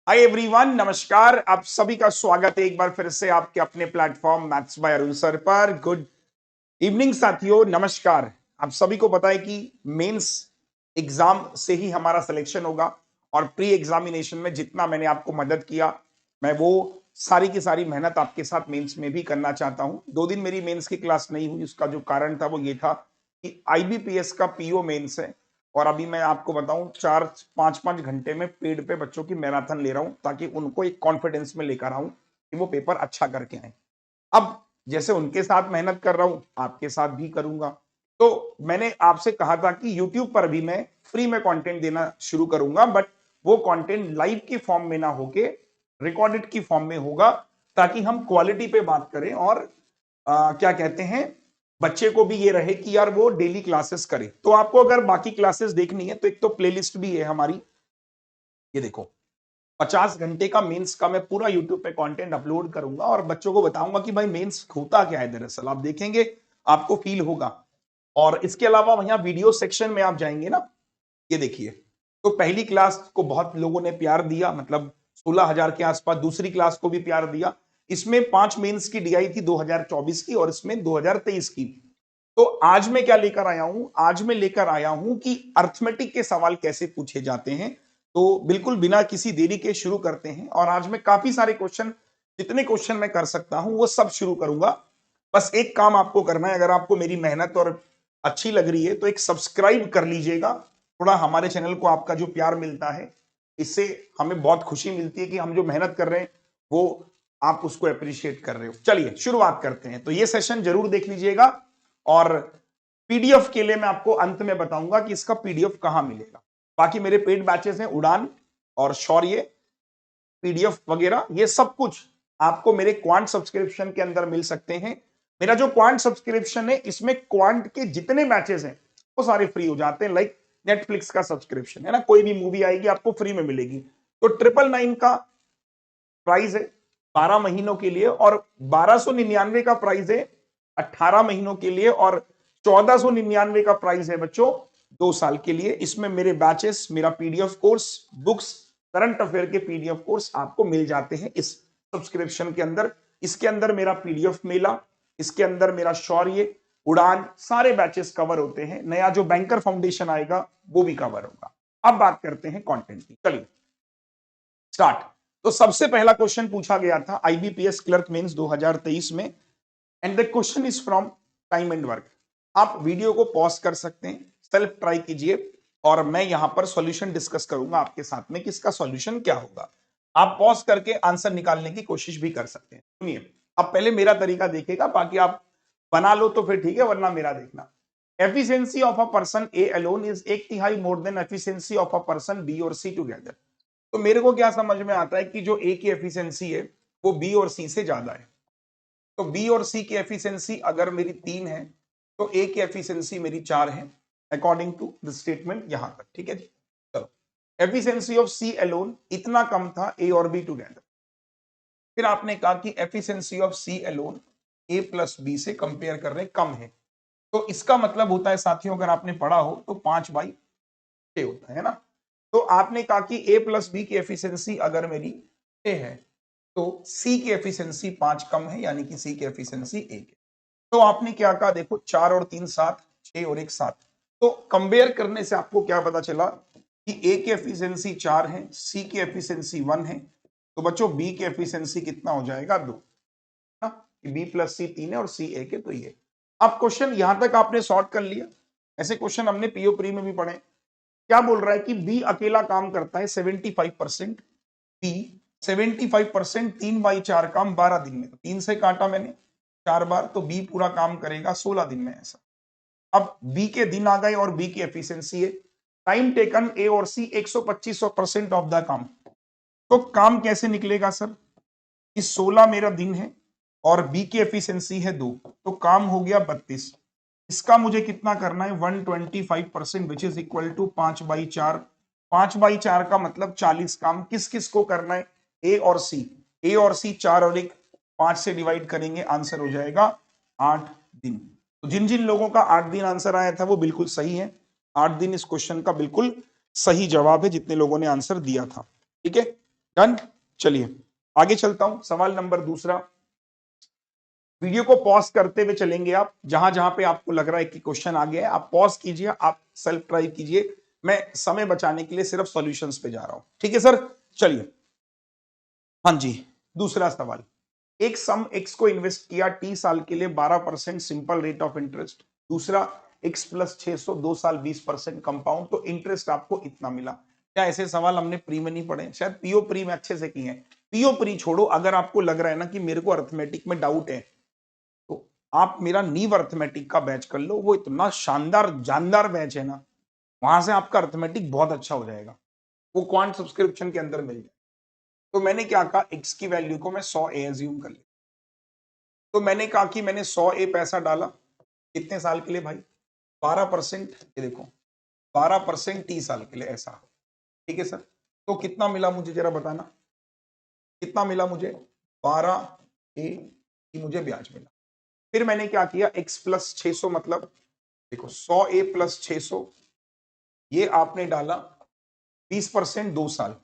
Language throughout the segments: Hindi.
हाय एवरीवन, नमस्कार। आप सभी का स्वागत है एक बार फिर से आपके अपने platform maths by Arun sir पर। गुड इवनिंग साथियों, नमस्कार। आप सभी को पता है कि मेंस एग्जाम से ही हमारा सिलेक्शन होगा और प्री एग्जामिनेशन में जितना मैंने आपको मदद किया, मैं वो सारी की सारी मेहनत आपके साथ मेंस में भी करना चाहता हूं। 2 दिन मेरी मेंस की क्लास नहीं हुई, उसका जो कारण था वो ये था कि आईबीपीएस का पीओ मेंस है और अभी मैं आपको बताऊं 4-5 घंटे में पेड पे बच्चों की मैराथन ले रहा हूं ताकि उनको एक कॉन्फिडेंस में लेकर आऊं कि वो पेपर अच्छा करके आए। अब जैसे उनके साथ मेहनत कर रहा हूं, आपके साथ भी करूंगा। तो मैंने आपसे कहा था कि YouTube पर भी मैं फ्री में कंटेंट देना शुरू करूंगा, बट वो कंटेंट लाइव की फॉर्म में ना होके रिकॉर्डेड की फॉर्म में होगा ताकि हम क्वालिटी पे बात करें और क्या कहते हैं, बच्चे को भी ये रहे कि यार वो डेली क्लासेस करे। तो आपको अगर बाकी क्लासेस देखनी है तो एक तो प्लेलिस्ट भी है हमारी, ये देखो। 50 घंटे का मेंस का मैं पूरा यूट्यूब पे कंटेंट अपलोड करूंगा और बच्चों को बताऊंगा कि भाई मेंस होता क्या है। दरअसल आप देखेंगे, आपको फील होगा। और इसके अलावा वहां वीडियो सेक्शन में आप जाएंगे ना, ये देखिए। तो पहली क्लास को बहुत लोगों ने प्यार दिया, मतलब 16,000 के आसपास। दूसरी क्लास को भी प्यार दिया। इसमें 5 मेंस की डीआई थी 2024 की और इसमें 2023 की। तो आज मैं क्या लेकर आया हूं, आज मैं लेकर आया हूं कि अर्थमेटिक के सवाल कैसे पूछे जाते हैं। तो बिल्कुल बिना किसी देरी के शुरू करते हैं। और आज मैं काफी सारे क्वेश्चन, जितने क्वेश्चन मैं कर सकता हूं वो सब शुरू करूंगा। बस एक काम आपको करना है, अगर आपको मेरी मेहनत और अच्छी लग रही है तो एक सब्सक्राइब कर लीजिएगा। थोड़ा हमारे चैनल को आपका जो प्यार मिलता है, इससे हमें बहुत खुशी मिलती है कि हम जो मेहनत कर रहे हैं वो आप उसको अप्रिशिएट कर रहे हो। चलिए शुरुआत करते हैं। तो ये सेशन जरूर देख लीजिएगा और पीडीएफ के लिए मैं आपको अंत में बताऊंगा कि इसका पीडीएफ कहां मिलेगा। बाकी मेरे पेड बैचेस हैं, उड़ान और शौर्य, पीडीएफ वगैरह ये सब कुछ आपको मेरे क्वांट सब्सक्रिप्शन के अंदर मिल सकते हैं। मेरा जो क्वांट सब्सक्रिप्शन है, इसमें क्वांट के जितने मैचेस हैं वो सारे फ्री हो जाते हैं। लाइक नेटफ्लिक्स का सब्सक्रिप्शन है ना, कोई भी मूवी आएगी आपको फ्री में मिलेगी। तो 999 का प्राइस है 12 महीनों के लिए और 1299 का प्राइस है 18 महीनों के लिए और 1499 का प्राइस है बच्चों 2 साल के लिए। इसमें मेरे बैचेस, मेरा PDF course, books, current affair के पीडीएफ कोर्स आपको मिल जाते हैं इस सब्सक्रिप्शन के अंदर। इसके अंदर मेरा पीडीएफ मेला, इसके अंदर मेरा शौर्य, उड़ान, सारे बैचेस कवर होते हैं। नया जो बैंकर फाउंडेशन आएगा वो भी कवर होगा। अब बात करते हैं कंटेंट की। चलिए स्टार्ट। तो सबसे पहला क्वेश्चन पूछा गया था आईबीपीएस क्लर्क मेंस 2023 में, and the question is from time and work. आप वीडियो को पॉज कर सकते हैं, सेल्फ ट्राई कीजिए और मैं यहां पर सॉल्यूशन डिस्कस करूंगा आपके साथ में कि इसका सॉल्यूशन क्या होगा। आप पॉज करके आंसर निकालने की कोशिश भी कर सकते हैं। सुनिए, अब पहले मेरा तरीका देखिएगा, बाकी आप बना लो तो फिर ठीक है, वरना मेरा देखना। Efficiency of a person A alone is 1/3 more than efficiency of a person B और सी टुगेदर। तो मेरे को क्या समझ में आता है कि जो ए की एफिशिएंसी है वो बी और सी से ज्यादा है। तो बी और सी की एफिशिएंसी अगर मेरी 3 है तो ए की एफिशिएंसी मेरी 4 है, अकॉर्डिंग टू द स्टेटमेंट यहां तक। ठीक है जी, चलो। एफिशिएंसी ऑफ सी अलोन इतना कम था ए और बी टुगेदर। फिर आपने कहा कि efficiency of C alone A plus B से कंपेयर कर रहे कम है। तो इसका मतलब होता है साथियों, अगर आपने पढ़ा हो तो 5/6 होता है ना। तो आपने कहा कि ए प्लस बी की एफिशिएंसी अगर मेरी 6 है तो सी की एफिशिएंसी 5 कम है, यानी कि सी की एफिशिएंसी 1 है। तो आपने क्या कहा, देखो 4 और 3 7, 6 और 1 7। तो कंपेयर करने से आपको क्या पता चला कि ए की एफिशिएंसी 4 है, सी की एफिशिएंसी 1 है। तो बच्चों बी की एफिशिएंसी कितना हो जाएगा, 2 ना, कि बी प्लस सी 3 है और सी 1 है। तो ये अब क्वेश्चन यहां तक आपने सॉर्ट कर लिया। ऐसे क्वेश्चन हमने पीओ प्री में भी पढ़े। क्या बोल रहा है कि बी अकेला काम करता है 75%, बी 75%, 3/4 काम 12 दिन में। तो 3 से काटा मैंने 4 बार, तो बी पूरा काम करेगा 16 दिन में। ऐसा अब बी के दिन आ गए और बी की एफिशिएंसी है टाइम टेकन ए और सी 125% ऑफ द काम। तो काम कैसे निकलेगा सर कि 16 मेरा दिन है और बी की एफिशिएंसी है 2, तो काम हो गया 32। इसका मुझे कितना करना है, 125%, विच इज इक्वल टू 5/4। 5/4 का मतलब 40 काम। किस किस को करना है, ए और सी। ए और सी 4 और 1 5 से डिवाइड करेंगे, आंसर हो जाएगा 8 दिन। तो जिन जिन लोगों का 8 दिन आंसर आया था वो बिल्कुल सही है। 8 दिन इस क्वेश्चन का बिल्कुल सही जवाब है, जितने लोगों ने आंसर दिया था। ठीक है, डन। चलिए आगे चलता हूं, सवाल नंबर दूसरा। वीडियो को पॉज करते हुए चलेंगे आप, जहां जहां पे आपको लग रहा है कि क्वेश्चन आ गया है आप पॉज कीजिए, आप सेल्फ ड्राइव कीजिए। मैं समय बचाने के लिए सिर्फ सॉल्यूशंस पे जा रहा हूं, ठीक है सर। चलिए, हाँ जी, दूसरा सवाल। एक सम एक्स को इन्वेस्ट किया टी साल के लिए 12% सिंपल रेट ऑफ इंटरेस्ट, दूसरा एक्स प्लस 600 2 साल 20% कंपाउंड, तो इंटरेस्ट आपको इतना मिला। क्या ऐसे सवाल हमने प्री में नहीं पढ़े? शायद पीओ प्री में अच्छे से किए हैं। पीओ प्री छोड़ो, अगर आपको लग रहा है ना कि मेरे को अर्थमेटिक में डाउट है, तो आप मेरा नीव अर्थमेटिक का बैच कर लो, वो इतना शानदार जानदार बैच है ना, वहां से आपका अर्थमेटिक बहुत अच्छा हो जाएगा। वो क्वांट सब्सक्रिप्शन के अंदर मिल जाए। तो मैंने क्या कहा, एक्स की वैल्यू को मैं 100 ए एज्यूम कर लिया। तो मैंने कहा कि मैंने 100 ए पैसा डाला कितने साल के लिए भाई? 12%। ये देखो 12% 30 साल के लिए, ऐसा। ठीक है सर। तो कितना मिला मुझे जरा बताना, कितना मिला मुझे? 12 ए की मुझे ब्याज मिला। फिर मैंने क्या किया, x प्लस 600 मतलब देखो 100 ए प्लस 600, ये आपने डाला 20% 2 साल,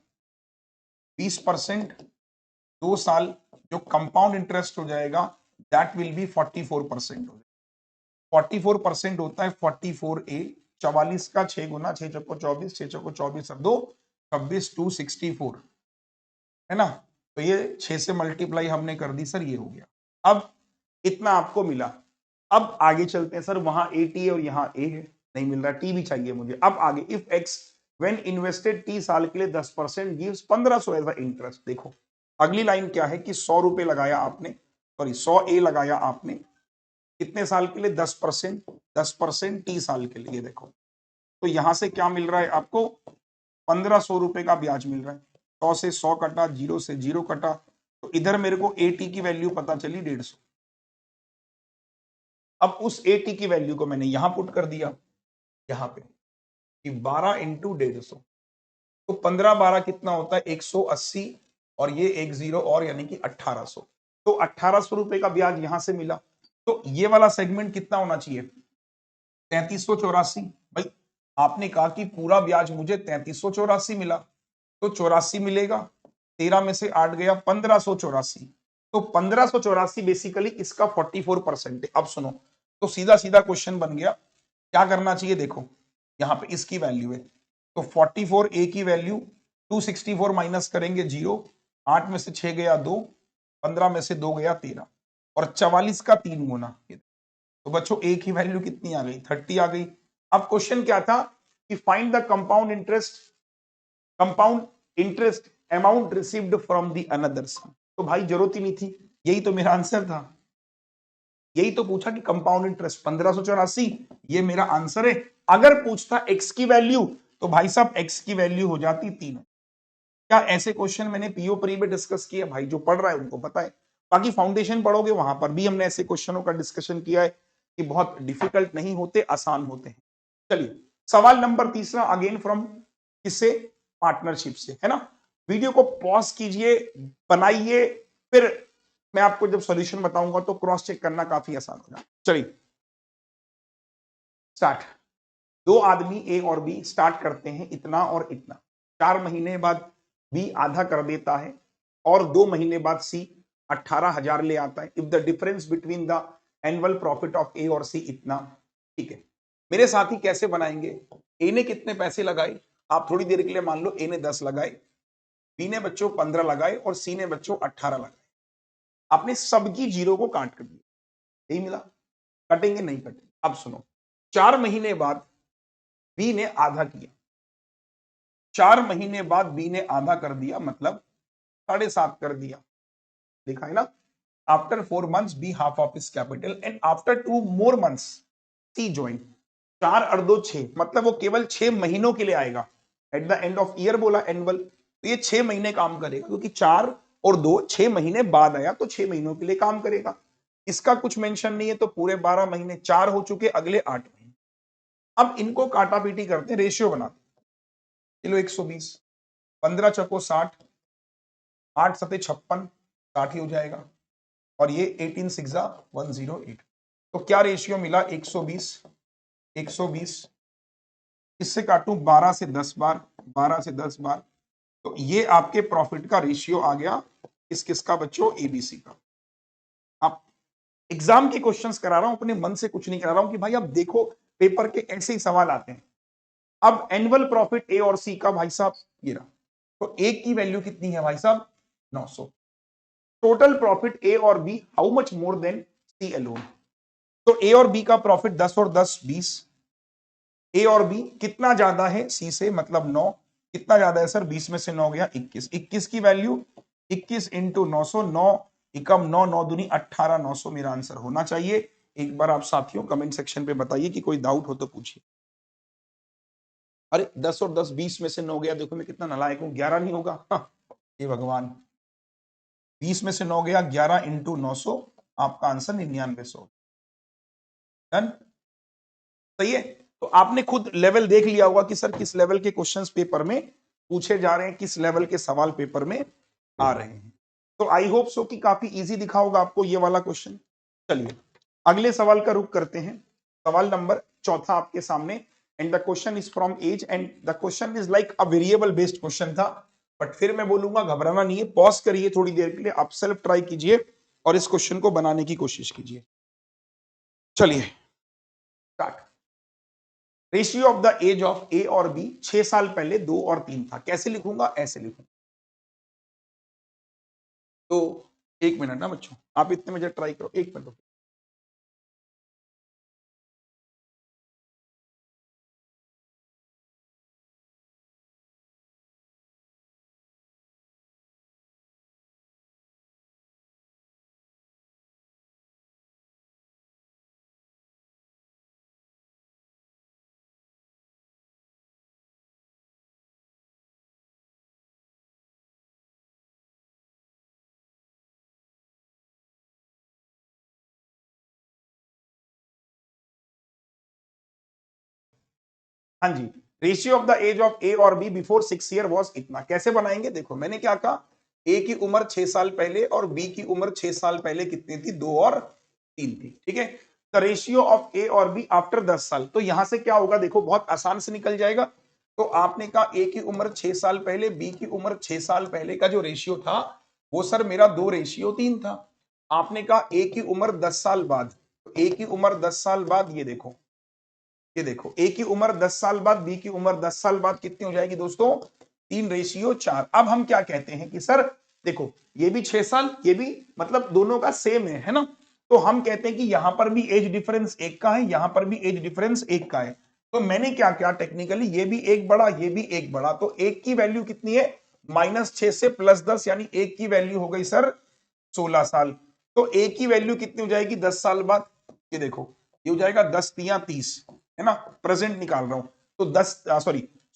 20% 2 साल, जो कंपाउंड इंटरेस्ट हो जाएगा दैट विल बी 44% हो जाएगा। 44% होता है 44 ए, 44 का 6 गुना, 6 चौको 24, 6 चौको 24 और 2 26, 264 है ना। तो ये 6 से मल्टीप्लाई हमने कर दी सर, ये हो गया। अब इतना आपको मिला। अब आगे चलते हैं सर, वहां ए टी है और यहाँ ए है, नहीं मिल रहा, टी भी चाहिए मुझे। अब आगे, if x when invested T साल के लिए 10% गिव्स 1500 एज इंटरेस्ट। देखो अगली लाइन क्या है कि 100 रुपए लगाया आपने, सॉरी 100 ए लगाया आपने, कितने साल के लिए? 10%, 10% टी साल के लिए। देखो तो यहां से क्या मिल रहा है आपको? 1500 रुपए का ब्याज मिल रहा है। 100 से 100 कटा, 0 से 0 कटा, तो इधर मेरे को ए टी की वैल्यू पता चली 150। अब उस ए टी की वैल्यू को मैंने यहां पुट कर दिया, यहां पे कि 12 इंटू 150, तो 15 12 कितना होता है? 180, और ये एक जीरो और, यानी कि 1800। तो 1800 रुपए का ब्याज यहां से मिला। तो ये वाला सेगमेंट कितना होना चाहिए? 3384। भाई आपने कहा कि पूरा ब्याज मुझे 3384 मिला, तो 84 मिलेगा, 13 में से 8 गया, 1584। तो 1584 बेसिकली इसका 44% है। अब सुनो, तो सीधा सीधा क्वेश्चन बन गया, क्या करना चाहिए? देखो यहां पे इसकी वैल्यू है, तो 44 ए की वैल्यू 264 माइनस करेंगे 0, 8 में से 6 गया 2, 15 में से 2 गया 13, और 44 का 3 गुना। तो बच्चों ए की वैल्यू कितनी आ गई? 30 आ गई। अब क्वेश्चन क्या था कि find the compound interest amount received from the another sum. तो भाई जरूरत ही नहीं थी, यही तो मेरा आंसर था। यही तो पूछा कि कंपाउंड इंटरेस्ट 1584, ये मेरा आंसर है। अगर पूछता एक्स की वैल्यू, तो भाई साहब एक्स की वैल्यू हो जाती 3। क्या ऐसे क्वेश्चन मैंने पीओ प्री में डिस्कस किया? भाई जो पढ़ रहा है उनको पता है, बाकी फाउंडेशन पढ़ोगे वहां पर भी हमने ऐसे क्वेश्चनों का डिस्कशन किया है कि बहुत डिफिकल्ट नहीं होते, आसान होते हैं। चलिए सवाल नंबर तीसरा, अगेन फ्रॉम किससे? पार्टनरशिप से, है ना। वीडियो को पॉज कीजिए, बनाइए, फिर मैं आपको जब सॉल्यूशन बताऊंगा तो क्रॉस चेक करना काफी आसान होगा। चलिए स्टार्ट। दो आदमी ए और बी स्टार्ट करते हैं इतना और इतना, 4 महीने बाद बी आधा कर देता है, और 2 महीने बाद सी 18,000 ले आता है। If the difference between the annual profit of A और सी इतना। ठीक है, मेरे साथ ही कैसे बनाएंगे? ए ने कितने पैसे लगाए? आप थोड़ी देर के लिए मान लो ए ने 10 लगाए, बी ने बच्चों 15 लगाए, और सी ने बच्चों 18 लगाए। आपने सबकी जीरो को काट कर दिया, यही मिला। कटेंगे? नहीं कटेंगे। अब सुनो, 4 महीने बाद बी ने आधा किया, 4 महीने बाद बी ने आधा कर दिया, मतलब 7.5 कर दिया, देखा है ना। After 4 months B half of his capital, and after 2 more months C join. 4 और 2 6, मतलब वो केवल 6 महीनों के लिए आएगा। At the end of year बोला एनुअल, तो ये 6 महीने काम करेगा, क्योंकि 4 और 2 6 महीने बाद आया, तो 6 महीनों के लिए काम करेगा। इसका कुछ मेंशन नहीं है, तो पूरे 12 महीने 4 हो चुके, अगले 8 महीने। अब इनको काटा पीटी करते हैं, रेशियो बनाते। किलो 120, 15 चौको 60, 8 सते 56, 60 ही हो जाएगा, और ये 18 सिक्सा 108। तो क्या रेशियो मिला? 120, 120, इससे काटूं 12 से 10 बार, 12 से 10 बार, तो ये आपके प्रॉफिट का रेशियो आ गया किस किस का बच्चों, एबीसी का। आप एग्जाम के क्वेश्चंस करा रहा हूं, अपने मन से कुछ नहीं करा रहा हूं कि भाई अब देखो पेपर के ऐसे ही सवाल आते हैं। अब एनुअल प्रॉफिट ए और सी का भाई साहब ये रहा, तो ए की वैल्यू कितनी है भाई साहब 900। टोटल प्रॉफिट ए और B how much more than C alone. तो ए और बी का प्रॉफिट 10 और 10 20। ए और बी कितना ज्यादा है सी से, मतलब 9। कितना ज्यादा है सर, 20 में से 9 गया 21। 21 की वैल्यू 21 इंटू 900, 9 एकम 9, 9 दूनी 18, 900 मेरा आंसर होना चाहिए। एक बार आप साथियों कमेंट सेक्शन पे बताइए कि कोई डाउट हो तो पूछिए। अरे 10 और 10 20 में से 9 गया, देखो मैं कितना नालायक हूं, 11 नहीं होगा? हाँ, हे भगवान, 20 में से 9 गया, 11 इंटू 900, आपका आंसर 9900। डन, सही है। तो आपने खुद लेवल देख लिया होगा कि सर किस लेवल के क्वेश्चंस पेपर में पूछे जा रहे हैं, किस लेवल के सवाल पेपर में आ रहे हैं। तो आई होप सो कि काफी इजी दिखा होगा आपको ये वाला क्वेश्चन। चलिए अगले सवाल का रुख करते हैं। सवाल नंबर चौथा आपके सामने, and the question is from age, and the question is like a variable based question था। बट फिर मैं बोलूंगा घबराना नहीं है, पॉज करिए थोड़ी देर के लिए, आप सेल्फ ट्राई कीजिए और इस क्वेश्चन को बनाने की कोशिश कीजिए। चलिए start. Ratio of the age of A और बी 6 साल पहले 2 और 3 था। कैसे लिखूंगा, ऐसे लिखूंगा। तो एक मिनट ना बच्चों, आप इतने में ट्राई करो, एक मिनट। हाँ जी, ratio of the age of A और बी बिफोर 6 ईयर वॉज इतना। कैसे बनाएंगे, देखो मैंने क्या कहा, ए की उम्र 6 साल पहले और बी की उम्र 6 साल पहले कितनी थी, 2 और 3 थी। ठीक है, द रेशियो ऑफ ए और बी आफ्टर 10 साल। तो यहां से क्या होगा, देखो बहुत आसान से निकल जाएगा। तो आपने कहा ए की उम्र 6 साल पहले, बी की उम्र 6 साल पहले का जो रेशियो था वो सर मेरा 2:3 था। आपने कहा ए की उम्र 10 साल बाद, तो ए की उम्र 10 साल बाद, ये देखो ए की उम्र 10 साल बाद, बी की उम्र 10 साल बाद कितनी हो जाएगी दोस्तों, 3:4। अब हम क्या कहते हैं कि सर देखो ये भी 6 साल, ये भी, मतलब दोनों का सेम है ना। तो हम कहते हैं कि यहां पर भी एज डिफरेंस 1 का है, यहां पर भी एज डिफरेंस 1 का है। तो मैंने क्या किया टेक्निकली, ये भी एक बड़ा, ये भी एक बड़ा, तो एक की वैल्यू कितनी है, -6 से +10, यानी एक की वैल्यू हो गई सर 16 साल। तो ए की वैल्यू कितनी हो जाएगी 10 साल बाद, ये देखो ये हो जाएगा 10 तिया 30, है ना, प्रेजेंट निकाल रहा हूं। तो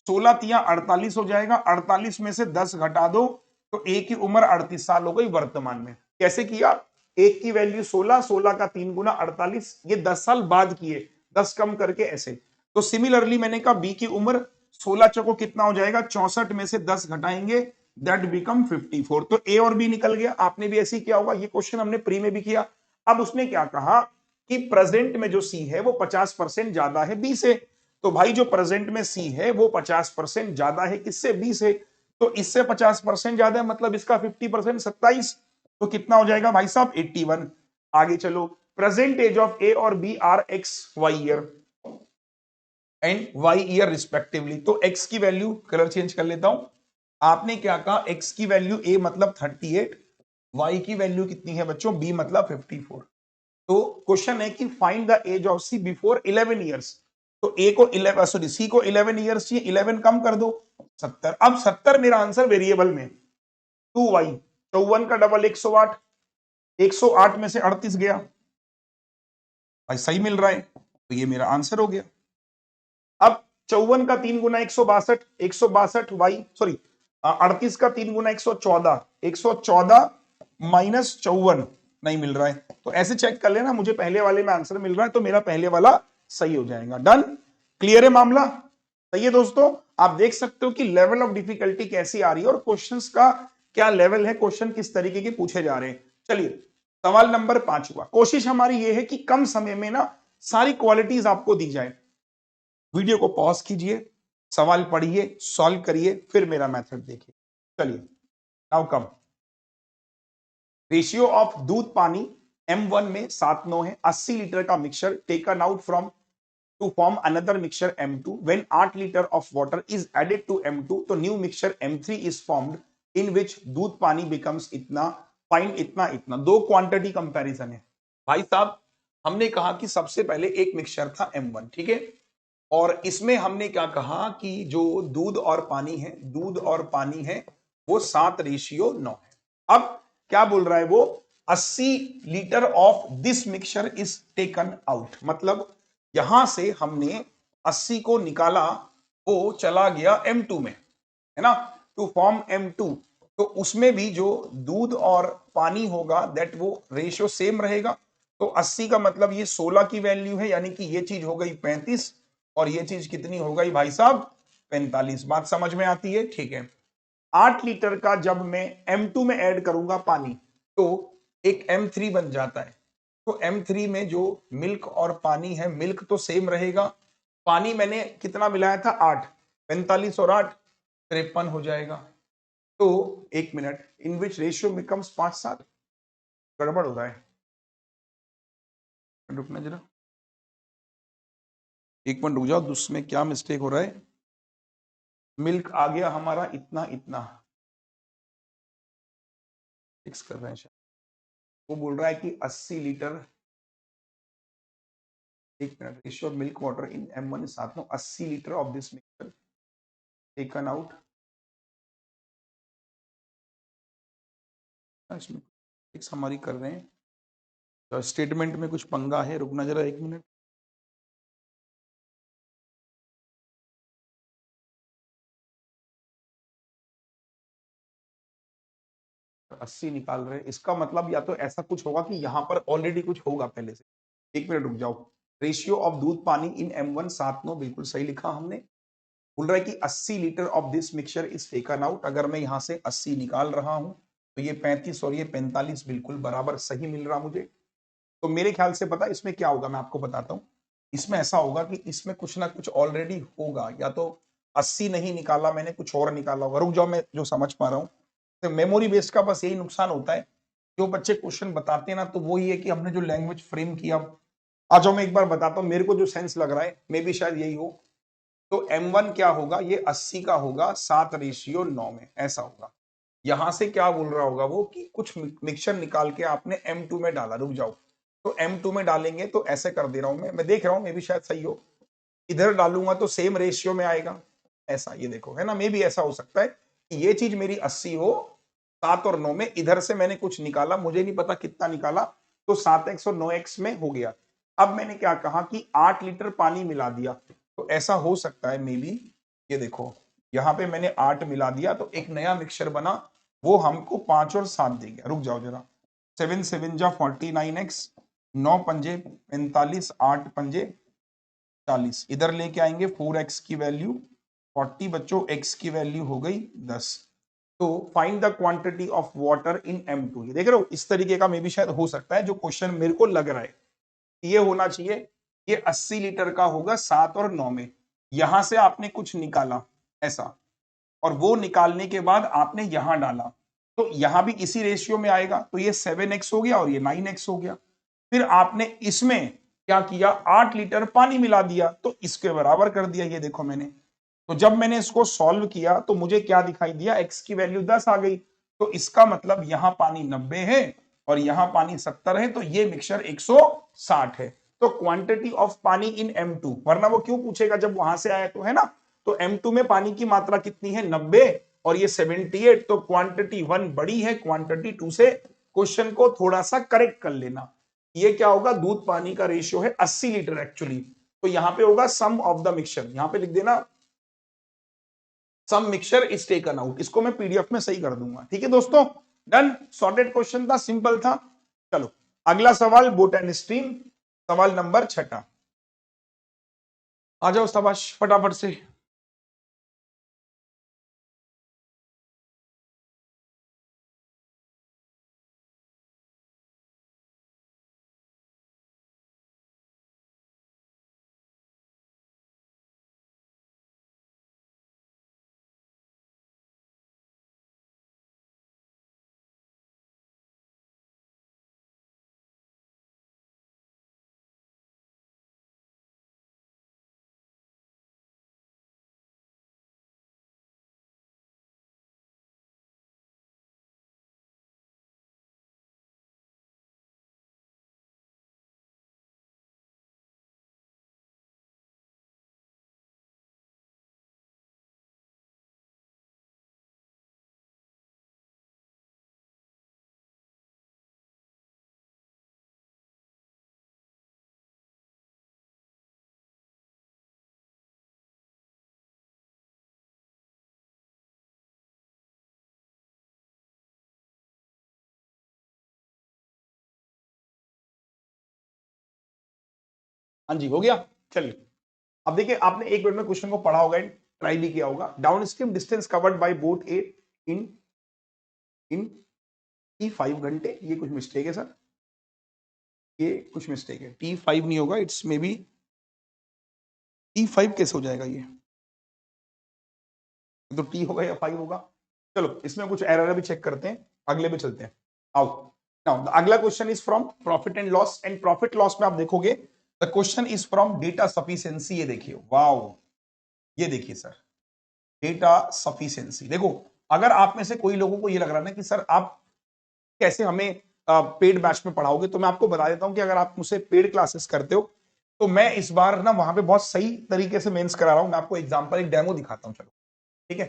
16 तिया 48 हो जाएगा, 48 में से 10 घटा दो, तो ए की उम्र 38 साल हो गई वर्तमान में। कैसे किया, एक की वैल्यू 16, 16 का 3 गुना 48, ये 10 साल बाद किए, 10 कम करके ऐसे। तो सिमिलरली मैंने कहा बी की उम्र 16 चौको कितना हो जाएगा, 64 में से 10 घटाएंगे, दैट बिकम 54। तो ए और बी निकल गया। आपने भी ऐसे ही किया होगा, ये क्वेश्चन हमने प्री में भी किया। अब उसने क्या कहा कि प्रेजेंट में जो सी है वो 50% ज्यादा है बी से। तो भाई जो प्रेजेंट में सी है वो 50% ज्यादा है किससे, बी से। तो इससे 50% ज्यादा है, मतलब इसका 50% 27। तो कितना हो जाएगा भाई साहब 81। आगे चलो, प्रेजेंट एज ऑफ ए और B are X Y year and Y year respectively. तो एक्स की वैल्यू, कलर चेंज कर लेता हूं। आपने क्या कहा, एक्स की वैल्यू ए मतलब 38, वाई की वैल्यू कितनी है बच्चों, बी मतलब 54। तो क्वेश्चन है कि find the age of C before 11 years. तो ए को 11, सॉरी सी को 11 ईयर्स चाहिए, 11 कम कर दो 70। अब 70 मेरा आंसर वेरिएबल में, 2y 54 का डबल 108, 108 में से 38 गया, भाई सही मिल रहा है, तो ये मेरा आंसर हो गया। अब 54 का 3 गुना 162, 162 वाई, सॉरी 38 का 3 गुना 114, 114 माइनस 54 नहीं मिल रहा है। तो ऐसे चेक कर लेना, मुझे पहले वाले में आंसर मिल रहा है तो मेरा पहले वाला सही हो जाएगा। डन, क्लियर है मामला, सही है दोस्तों। आप देख सकते हो कि लेवल ऑफ डिफिकल्टी कैसी आ रही है और क्वेश्चंस का क्या लेवल है, क्वेश्चन किस तरीके के पूछे जा रहे हैं। चलिए सवाल नंबर 5 हुआ। कोशिश हमारी ये है कि कम समय में ना सारी क्वालिटीज आपको दी जाए। वीडियो को पॉज कीजिए, सवाल पढ़िए, सॉल्व करिए, फिर मेरा मेथड देखिए। चलिए नाउ कम, रेशियो ऑफ दूध पानी M1 में 7:9 है। 80 लीटर का mixture taken out from to form another mixture M2 when 8 litre of water is added to M2 तो new mixture M3 is formed in which दूध पानी बिकम्स इतना, फाइंड इतना इतना। दो क्वांटिटी कंपैरिजन है भाई साहब। हमने कहा कि सबसे पहले एक मिक्सचर था M1, ठीक है, और इसमें हमने क्या कहा कि जो दूध और पानी है, दूध और पानी है वो 7:9 है। अब क्या बोल रहा है वो, 80 litre of this mixture is taken out, मतलब यहां से हमने 80 को निकाला, वो चला गया M2 में, है ना, टू फॉर्म M2। तो उसमें भी जो दूध और पानी होगा दैट वो रेशियो सेम रहेगा। तो 80 का मतलब ये 16 की वैल्यू है, यानी कि ये चीज हो गई 35 और ये चीज कितनी हो गई भाई साहब, 45। बात समझ में आती है, ठीक है। 8 लीटर का जब मैं M2 में ऐड करूंगा पानी तो एक M3 बन जाता है। तो M3 में जो मिल्क और पानी है, मिल्क तो सेम रहेगा, पानी मैंने कितना मिलाया था 8, 45 और 8 53 हो जाएगा। तो एक मिनट, इन विच रेशियो बिकम्स 5:7, गड़बड़ हो रहा है, रुकना जरा, एक मिनट रुक जाओ, उसमें क्या मिस्टेक हो रहा है। मिल्क आ गया हमारा इतना इतना, फिक्स कर रहे हैं शायद। वो बोल रहा है कि 80 लीटर, एक minute, ratio of milk water in M1 is 7, 80 litre of this mixture taken out. इसमें फिक्स हमारी कर रहे हैं, तो स्टेटमेंट में कुछ पंगा है, रुकना जरा एक मिनट। तो 80 निकाल रहे हैं, इसका मतलब या तो ऐसा कुछ होगा कि यहाँ पर ऑलरेडी कुछ होगा पहले से। एक मिनट रुक जाओ, रेशियो ऑफ दूध पानी इन M1 7:9, बिल्कुल सही लिखा हमने। बोल रहा है कि 80 litre of this mixture is taken out. अगर मैं यहाँ से 80 निकाल रहा हूं तो ये 35 और ये 45 बिल्कुल बराबर सही मिल रहा मुझे। तो मेरे ख्याल से पता इसमें क्या होगा, मैं आपको बताता हूँ। इसमें ऐसा होगा कि इसमें कुछ ना कुछ ऑलरेडी होगा, या तो 80 नहीं निकाला मैंने, कुछ और निकाला होगा। रुक जाओ, मैं जो समझ पा रहा हूँ, तो मेमोरी बेस्ड का बस यही नुकसान होता है, जो बच्चे क्वेश्चन बताते हैं ना, तो वो ये है कि हमने जो लैंग्वेज फ्रेम किया। आ जाओ मैं एक बार बताता हूँ, मेरे को जो सेंस लग रहा है मे भी शायद यही हो। तो M1 क्या होगा, ये 80 का होगा 7:9 में, ऐसा होगा। यहां से क्या बोल रहा होगा वो कि कुछ मिक्सचर निकाल के आपने M2 में डाला। रुक जाओ, तो M2 में डालेंगे तो ऐसे कर दे रहा हूं मैं देख रहा हूं, मे भी शायद सही हो। इधर डालूंगा तो सेम रेशियो में आएगा, ऐसा, ये देखो, है ना, मे भी ऐसा हो सकता है कि ये चीज मेरी 80 हो, 7 और 9 में, इधर से मैंने कुछ निकाला, मुझे नहीं पता कितना निकाला, तो 7x और 9x में हो गया। अब मैंने क्या कहा कि 8 लीटर पानी मिला दिया, तो ऐसा हो सकता है मे बी, ये देखो, यहां पे मैंने 8 मिला दिया तो एक नया मिक्सचर बना, वो हमको 5 और 7 दे गया। रुक जाओ जरा, 7 7 जा 49x, 9 पंजे 45, 8 पंजे 40, इधर लेके आएंगे 4x की वैल्यू 40, बच्चों x की वैल्यू हो गई 10। तो find the quantity of water in M2, ये देख रहे हो, इस तरीके का मे भी शायद हो सकता है जो क्वेश्चन मेरे को लग रहा है। ये होना चाहिए, ये 80 लीटर का होगा 7 और 9 में, यहां से आपने कुछ निकाला ऐसा, और वो निकालने के बाद आपने यहां डाला, तो यहां भी इसी रेशियो में आएगा, तो ये 7x हो गया और ये 9x हो गया। फिर आपने इसमें क्या किया, 8 लीटर पानी मिला दिया, तो इसके बराबर कर दिया, ये देखो मैंने। तो जब मैंने इसको सॉल्व किया तो मुझे क्या दिखाई दिया, x की वैल्यू 10 आ गई, तो इसका मतलब यहां पानी 90 है और यहां पानी 70 है, तो ये मिक्सचर 160 है। तो क्वांटिटी ऑफ पानी इन M2, वरना वो क्यों पूछेगा जब वहां से आया, तो है ना। तो M2 में पानी की मात्रा कितनी है, 90, और ये 78, तो क्वांटिटी 1 बड़ी है क्वांटिटी 2 से। क्वेश्चन को थोड़ा सा करेक्ट कर लेना। ये क्या होगा, दूध पानी का रेशियो है 80 लीटर एक्चुअली, तो यहां पे होगा सम ऑफ द मिक्सचर, यहां पे लिख देना सम मिक्सचर इज टेकन आउट, इसको मैं पीडीएफ में सही कर दूंगा। ठीक है दोस्तों, डन, सॉर्टेड क्वेश्चन था, सिंपल था। चलो अगला सवाल, बोट एंड स्ट्रीम, सवाल नंबर 6। आ जाओ शाबाश फटाफट से। हाँ जी, हो गया। चलिए अब देखिए, आपने एक मिनट में क्वेश्चन को पढ़ा होगा, ट्राई भी किया होगा। Down stream distance covered by boat A in in T5 घंटे, ये कुछ मिस्टेक है सर, ये कुछ मिस्टेक है। T5 नहीं होगा, इट्स मे बी T5 कैसे हो जाएगा ये, तो T होगा या 5 होगा। चलो इसमें कुछ एरर भी चेक करते हैं, अगले पे चलते हैं। आओ नाउ, अगला question is from profit and loss, and profit loss में आप देखोगे the question is from data sufficiency. ये देखिए, वाओ, ये देखिए सर, डेटा सफिशिएंसी। देखो, अगर आप में से कोई लोगों को ये लग रहा है ना कि सर आप कैसे हमें पेड बैच में पढ़ाओगे, तो मैं आपको बता देता हूं कि अगर आप मुझसे पेड क्लासेस करते हो तो मैं इस बार ना वहां पे बहुत सही तरीके से मेंस करा रहा हूं। मैं आपको एग्जांपल, एक डेमो दिखाता हूं, चलो ठीक है।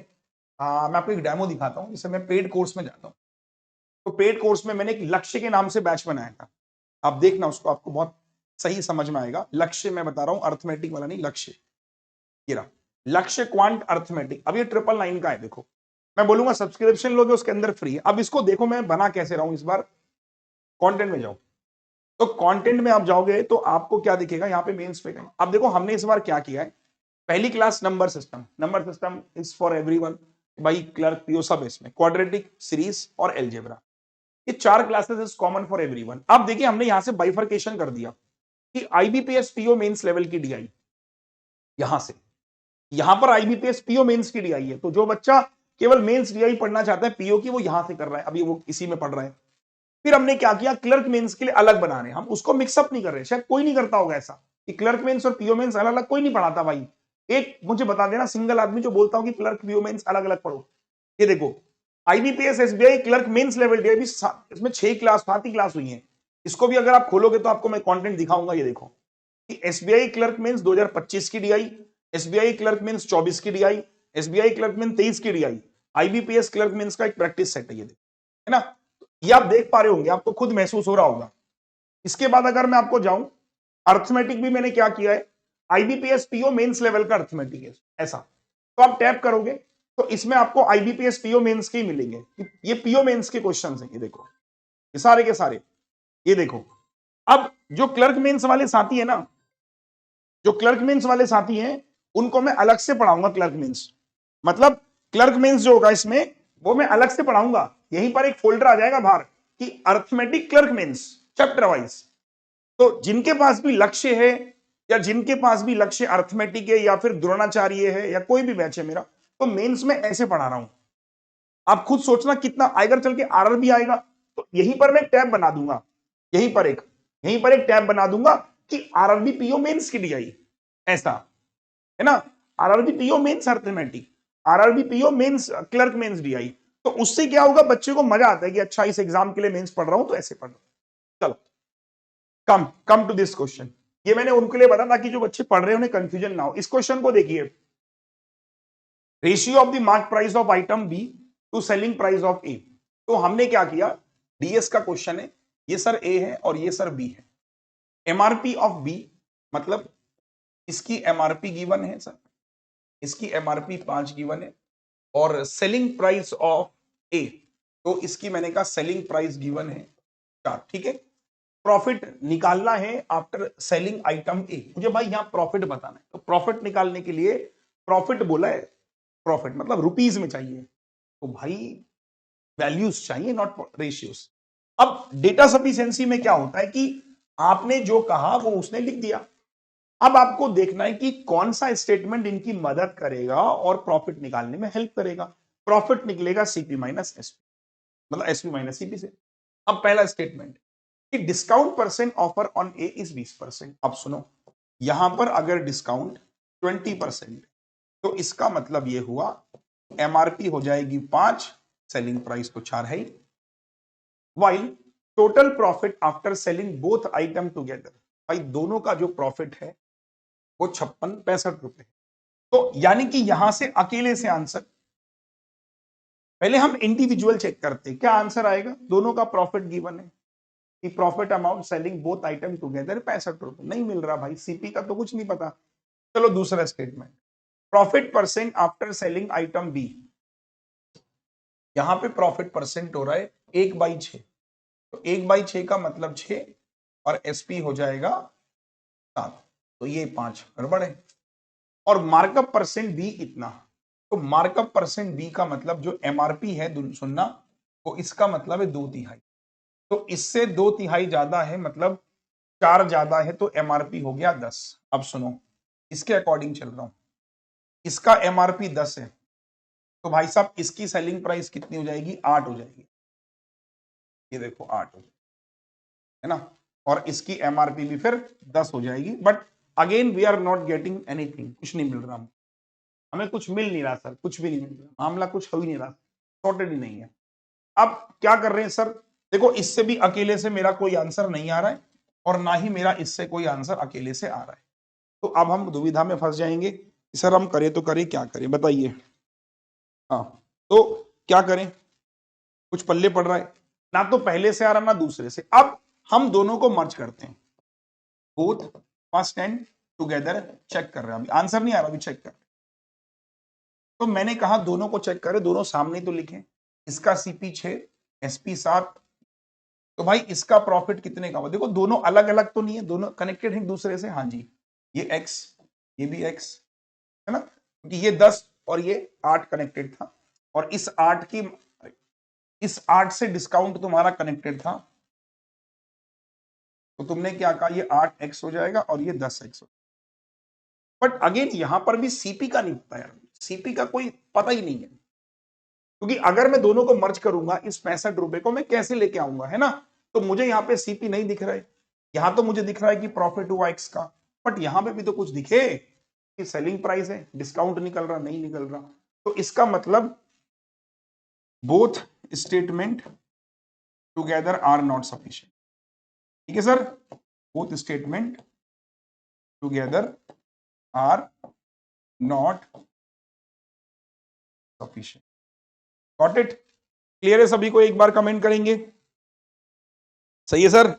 मैं आपको एक डेमो दिखाता हूं, जिससे मैं पेड कोर्स में जाता हूं। तो पेड कोर्स में मैंने एक लक्ष्य के नाम से बैच बनाया था, आप देखना उसको, आपको बहुत सही समझ में आएगा। लक्ष्य मैं बता रहा हूं, अर्थमेटिक वाला नहीं, लक्ष्य। ये रहा लक्ष्य क्वांट अर्थमेटिक। अब ये 999 का है। देखो, मैं बोलूंगा सब्सक्रिप्शन लोगे उसके अंदर फ्री है। अब इसको देखो मैं बना कैसे रहा हूं इस बार। कंटेंट में जाओ, तो कंटेंट में आप जाओगे तो आपको क्या दिखेगा, यहाँ पे मेंस पे गए। अब देखो हमने इस बार क्या किया है। पहली class number system, number system is for everyone by clerk PO, सब इसमें क्वाड्रेटिक, सीरीज और एलजेब्रा, ये 4 classes is common for everyone. अब देखिए हमने यहां से बाइफर्केशन कर दिया कि आईबीपीएस पीओ मेंस लेवल की डीआई, यहां से यहां पर आईबीपीएस पीओ मेंस की डीआई है। तो जो बच्चा केवल मेंस डीआई पढ़ना चाहता है पीओ की, वो यहां से कर रहा है, अभी वो इसी में पढ़ रहा है। फिर हमने क्या किया, क्लर्क मेंस के लिए अलग बना रहे हैं हम, उसको मिक्सअप नहीं कर रहे। शायद कोई नहीं करता होगा ऐसा कि क्लर्क मेंस और पीओ मेंस अलग अलग, कोई नहीं पढ़ाता भाई। एक मुझे बता देना सिंगल आदमी जो बोलता हो कि क्लर्क पीओ मेंस अलग अलग पढ़ो। ये देखो, IBPS SBI clerk mains level DI, इसमें 6 क्लास 7 ही क्लास हुई है। इसको भी अगर आप खोलोगे तो आपको मैं कंटेंट दिखाऊंगा। ये देखो कि एसबीआई क्लर्क मेंस 2025 की डीआई, एसबीआई क्लर्क मेंस 24 की डीआई, एसबीआई क्लर्क मेंस 23 की डीआई, आईबीपीएस क्लर्क मेंस का एक प्रैक्टिस सेट है। ये देखो, है ना, ये आप देख पा रहे होंगे, आपको खुद महसूस हो रहा होगा। इसके बाद अगर मैं आपको जाऊं, अर्थमेटिक भी मैंने क्या किया है, आईबीपीएस पीओ मेंस लेवल का अर्थमेटिक है ऐसा। तो आप टैप करोगे तो इसमें आपको आईबीपीएस पीओ मेंस के ही मिलेंगे। ये पीओ मेंस के क्वेश्चंस हैं, ये देखो, ये सारे के सारे। ये देखो, अब जो क्लर्क मेंस वाले साथी है ना, जो क्लर्क मेंस वाले साथी हैं, उनको मैं अलग से पढ़ाऊंगा। क्लर्क मेंस मतलब क्लर्क मेंस जो होगा इसमें, वो मैं अलग से पढ़ाऊंगा। यहीं पर एक फोल्डर आ जाएगा बाहर कि arithmetic clerk mains chapter wise. तो जिनके पास भी लक्ष्य है, या जिनके पास भी लक्ष्य अर्थमेटिक है या फिर द्रोणाचार्य है या कोई भी बैच है मेरा, तो मेंस में ऐसे पढ़ा रहा हूं। आप खुद सोचना कितना आएगा, चल के आरआरबी आएगा। तो यहीं पर मैं टैब बना दूंगा, यहीं पर एक टैब बना दूंगा कि आरआरबी पीओ मेंस की डीआई, ऐसा है ना। RRB PO mains arithmetic, RRB PO mains clerk mains DI. तो उससे क्या होगा, बच्चे को मजा आता है कि अच्छा इस एग्जाम के लिए मेंस पढ़ रहा हूं तो ऐसे पढ़ रहा हूं। चलो कम कम टू दिस क्वेश्चन। ये मैंने उनके लिए बताया ताकि जो बच्चे पढ़ रहे हैं उन्हें कंफ्यूजन ना हो। इस क्वेश्चन को देखिए, ratio of the mark price of item B to selling price of A. तो हमने क्या किया, डीएस का क्वेश्चन है, ये सर ए है और ये सर बी है। एमआरपी ऑफ बी मतलब इसकी एमआरपी गिवन है सर, इसकी एमआरपी 5 गिवन है, और सेलिंग प्राइस ऑफ ए, तो इसकी मैंने कहा सेलिंग प्राइस गिवन है 4। ठीक है, प्रॉफिट निकालना है आफ्टर सेलिंग आइटम ए। मुझे भाई यहां प्रॉफिट बताना है, तो प्रॉफिट निकालने के लिए प्रॉफिट बोला है, प्रॉफिट मतलब रुपीज में चाहिए, तो भाई वैल्यूज चाहिए, नॉट रेशियोज। अब डेटा सफिशिएंसी में क्या होता है कि आपने जो कहा वो उसने लिख दिया। अब आपको देखना है कि कौन सा स्टेटमेंट इनकी मदद करेगा और प्रॉफिट निकालने में हेल्प करेगा। प्रॉफिट निकलेगा सीपी माइनस एसपी, मतलब एसपी माइनस सीपी से। अब पहला स्टेटमेंट कि discount percent offer on A is 20%। अब सुनो, यहां पर अगर डिस्काउंट 20%, तो इसका मतलब ये हुआ एमआरपी हो जाएगी 5, सेलिंग प्राइस तो 4 है ही, while total profit after selling both item together, भाई दोनों का जो प्रॉफिट है वो 56-65 रुपए। तो यानी कि यहां से अकेले से आंसर, पहले हम इंडिविजुअल चेक करते हैं क्या आंसर आएगा। दोनों का प्रॉफिट गिवन है कि profit amount selling both item together 65 रुपए, नहीं मिल रहा भाई, सीपी का तो कुछ नहीं पता। चलो दूसरा statement, profit percent after selling item B. यहां पे प्रॉफिट परसेंट हो रहा है 1/6, तो 1/6 का मतलब 6, और एसपी हो जाएगा 7। तो ये 5 गड़बड़ है। और मार्कअप परसेंट बी इतना, तो मार्कअप परसेंट बी का मतलब जो एमआरपी है सुनना, वो इसका मतलब है 2/3। तो इससे 2/3 ज्यादा है, मतलब 4 ज्यादा है, तो एमआरपी हो गया 10। अब सुनो, इसके अकॉर्डिंग चल रहा हूं। इसका एमआरपी 10 है, तो भाई साहब इसकी सेलिंग प्राइस कितनी हो जाएगी? 8 हो जाएगी। ये देखो 8 हो जाएगी, है ना। और इसकी एमआरपी भी फिर 10 हो जाएगी। But again we are not getting anything, कुछ नहीं मिल रहा, हमें कुछ मिल नहीं रहा सर, कुछ भी नहीं मिल रहा, मामला कुछ हो ही नहीं रहा, सॉर्टेड ही नहीं है। अब क्या कर रहे हैं सर? देखो, इससे भी अकेले से मेरा कोई आंसर नहीं आ रहा है, और ना ही मेरा इससे कोई आंसर अकेले से आ रहा है। तो अब हम दुविधा में फंस जाएंगे, सर हम करें तो करें, क्या करें बताइए। हाँ, तो क्या करें? कुछ पल्ले पड़ रहा है ना, तो पहले से आ रहा ना दूसरे से। अब हम दोनों को मर्ज करते हैं, both first and together check कर रहे हैं। अभी आंसर नहीं आ रहा, अभी चेक कर रहे हैं। तो मैंने कहा दोनों को चेक करें, दोनों सामने तो लिखें। इसका सीपी 6, एसपी 7। तो भाई इसका प्रॉफिट कितने का हुआ? देखो दोनों अलग अलग तो नहीं है, दोनों कनेक्टेड है एक दूसरे से। हाँ जी, ये एक्स, ये भी एक्स, है ना, क्योंकि ये 10 और ये 8 कनेक्टेड था, और इस 8 से डिस्काउंट तुम्हारा कनेक्टेड था, तो तुमने क्या कहा? ये 8x हो जाएगा और ये 10x हो। बट अगेन यहां पर भी सीपी का नहीं पता यार, सीपी का कोई पता ही नहीं है, क्योंकि अगर मैं दोनों को मर्ज करूंगा इस 65 रुपए को मैं कैसे लेके आऊंगा, है ना। तो मुझे यहाँ पे सीपी नहीं दिख रहा है, यहां तो मुझे दिख रहा है कि प्रॉफिट हुआ एक्स का, बट यहां पे भी तो कुछ दिखे कि सेलिंग प्राइस है, डिस्काउंट निकल रहा नहीं निकल रहा। तो इसका मतलब both statement together are not sufficient. ठीक है sir, both statement together are not sufficient. Got it? Clear है सभी को? एक बार कमेंट करेंगे। सही है सर।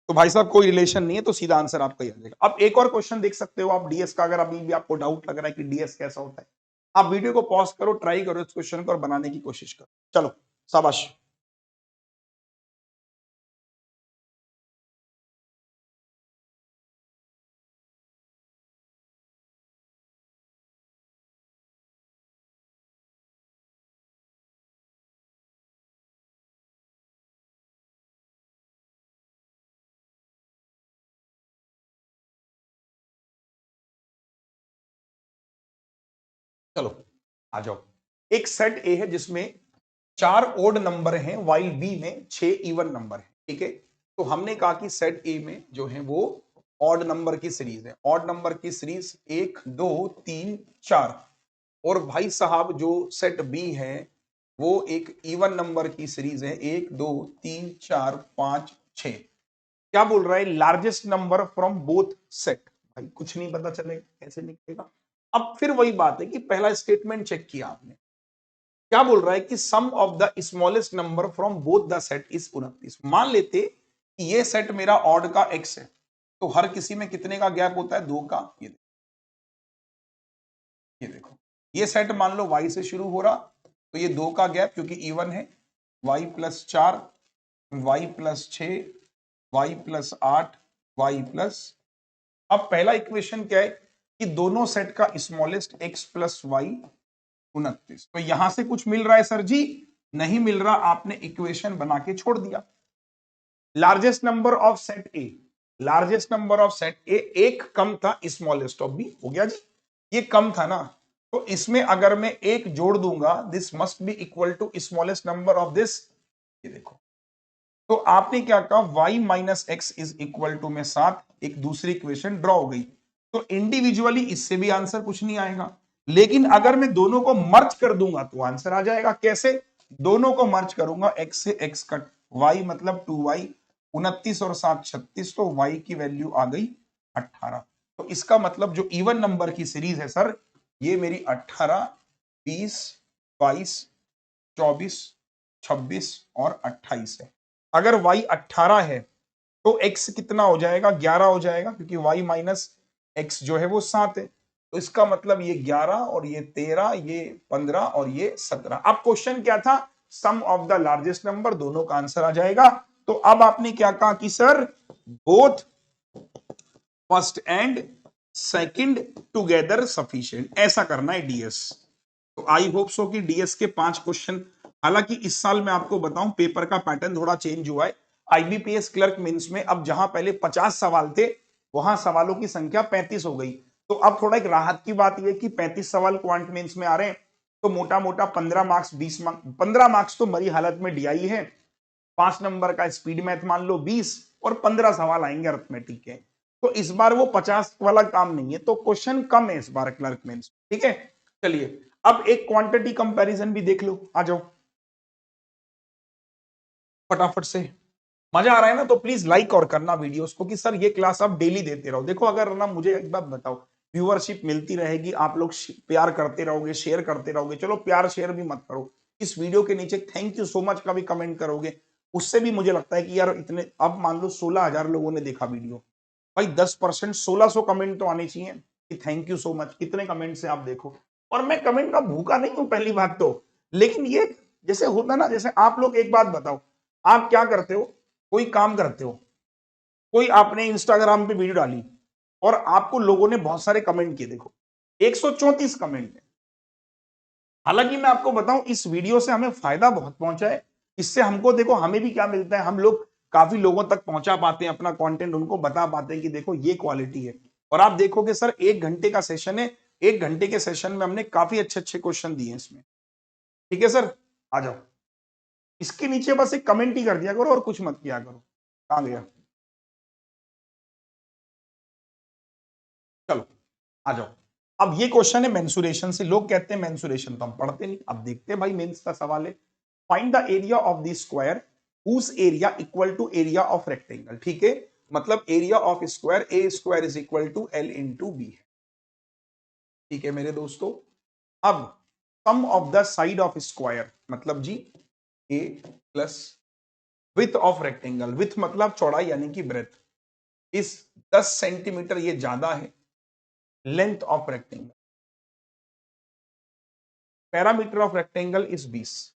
तो भाई साहब कोई रिलेशन नहीं है, तो सीधा आंसर आपका ही आ जाएगा। अब एक और क्वेश्चन देख सकते हो आप डीएस का, अगर अभी भी आपको डाउट लग रहा है कि डीएस कैसा होता है, आप वीडियो को पॉज करो, ट्राई करो इस क्वेश्चन को और बनाने की कोशिश करो। चलो शाबाश। चलो आ जाओ। एक सेट ए है जिसमें 4 ओड नंबर हैं, वाइल बी में 6 इवन नंबर है। ठीक है, तो हमने कहा कि सेट ए में जो है वो ऑड नंबर की सीरीज है। ऑड नंबर की सीरीज 1 2 3 4। और भाई साहब जो सेट बी है वो एक इवन नंबर की सीरीज है, 1 2 3 4 5 6। क्या बोल रहा है? Largest number from both set. भाई कुछ नहीं पता चलेगा, कैसे निकलेगा? अब फिर वही बात है कि पहला स्टेटमेंट चेक किया आपने, क्या बोल रहा है कि sum of the smallest number from both the set is 29। मान लेते कि ये सेट मेरा ऑड का एक्स है, तो हर किसी में कितने का गैप होता है? 2 का। ये देखो, ये सेट मान लो y से शुरू हो रहा, तो ये 2 का गैप क्योंकि इवन है, y+4, y+6, y+8, y+। अब पहला इक्वेशन क्या है कि दोनों सेट का स्मॉलेस्ट x+y 29। तो यहां से कुछ मिल रहा है सर जी? नहीं मिल रहा, आपने इक्वेशन बना के छोड़ दिया। Largest number of set A, largest number of set ए एक कम था स्मॉलेस्ट ऑफ बी, हो गया जी, ये कम था ना। तो इसमें अगर मैं एक जोड़ दूंगा, this must be equal to smallest number of this. ये देखो, तो आपने क्या कहा? y-x इज इक्वल टू में 7, एक दूसरी इक्वेशन ड्रॉ हो गई। तो इंडिविजुअली इससे भी आंसर कुछ नहीं आएगा, लेकिन अगर मैं दोनों को मर्ज कर दूंगा तो आंसर आ जाएगा। कैसे? दोनों को मर्ज करूंगा, x से x कट, y मतलब 2y, 29 और 7 36, तो y की वैल्यू आ गई 18। तो इसका मतलब जो इवन नंबर की सीरीज है सर, ये मेरी 18, 20, 22, 24, 26 और 28 है। अगर y 18 है तो x कितना हो जाएगा? 11 हो जाएगा, क्योंकि y-x जो है वो 7 है। तो इसका मतलब ये 11 और ये 13, ये 15 और ये 17। अब क्वेश्चन क्या था? सम ऑफ द लार्जेस्ट नंबर, दोनों का आंसर आ जाएगा। तो अब आपने क्या कहा कि sir both first and second together sufficient, ऐसा करना है डीएस। तो आई होप सो कि डीएस के 5 क्वेश्चन, हालांकि इस साल मैं आपको बताऊं पेपर का पैटर्न थोड़ा चेंज हुआ है। आईबीपीएस क्लर्क मेंस में अब जहां पहले 50 सवाल थे वहां सवालों की संख्या 35 हो गई। तो अब थोड़ा एक राहत की बात यह कि 35 सवाल क्वांट मेंस में आ रहे हैं, तो मोटा मोटा 15 मार्क्स 20 मार्क्स 15 मार्क्स तो मरी हालत में डीआई है, 5 नंबर का स्पीड मैथ मान लो 20, और 15 सवाल आएंगे अरिथमेटिक के। तो इस बार वो 50 वाला काम नहीं है, तो क्वेश्चन कम है इस बार क्लर्क मेंस। ठीक है, चलिए अब एक क्वांटिटी कंपैरिजन भी देख लो, आ जाओ फटाफट से। मजा आ रहा है ना, तो प्लीज लाइक और करना वीडियोस को कि सर ये क्लास आप डेली देते रहो। देखो अगर ना, मुझे एक बात बताओ, व्यूअरशिप मिलती रहेगी, आप लोग प्यार करते रहोगे, शेयर करते रहोगे, चलो प्यार शेयर भी मत करो, इस वीडियो के नीचे थैंक यू सो मच का भी कमेंट करोगे, उससे भी मुझे लगता है कि यार इतने, अब मान लो 16,000 लोगों ने देखा वीडियो, भाई 10% 1600 कमेंट तो आने चाहिए कि थैंक यू सो मच। कितने कमेंट से आप देखो, और मैं कमेंट का भूखा नहीं हूं पहली बात तो, लेकिन ये जैसे होता ना, जैसे आप लोग एक बात बताओ, आप क्या करते हो, कोई काम करते हो, कोई आपने इंस्टाग्राम पे वीडियो डाली और आपको लोगों ने बहुत सारे कमेंट किए, देखो 134 कमेंट है। हालांकि मैं आपको बताऊं इस वीडियो से हमें फायदा बहुत पहुंचा है, इससे हमको देखो हमें भी क्या मिलता है, हम लोग काफी लोगों तक पहुंचा पाते हैं अपना कंटेंट, उनको बता पाते हैं कि देखो ये क्वालिटी है। और आप देखोगे सर 1 घंटे का सेशन है, 1 घंटे के सेशन में हमने काफी अच्छे अच्छे क्वेश्चन दिए इसमें। ठीक है सर, आ जाओ, इसके नीचे बस एक कमेंट ही कर दिया करो और कुछ मत किया करो। कहां गया, चलो आ जाओ। अब ये क्वेश्चन है मेंसुरेशन से, लोग कहते हैं मेंसुरेशन तो हम पढ़ते नहीं, अब देखते हैं भाई मेंस का सवाल है। Find the area of the square whose area equal to area of rectangle. ठीक है, मतलब area of square A square is equal to L into B है। ठीक है मेरे दोस्तों, अब sum of the side of square मतलब जी A plus width of rectangle, width मतलब चौड़ाई यानी कि ब्रेथ, इस 10 सेंटीमीटर ये ज्यादा है length of rectangle, parameter of rectangle is 20।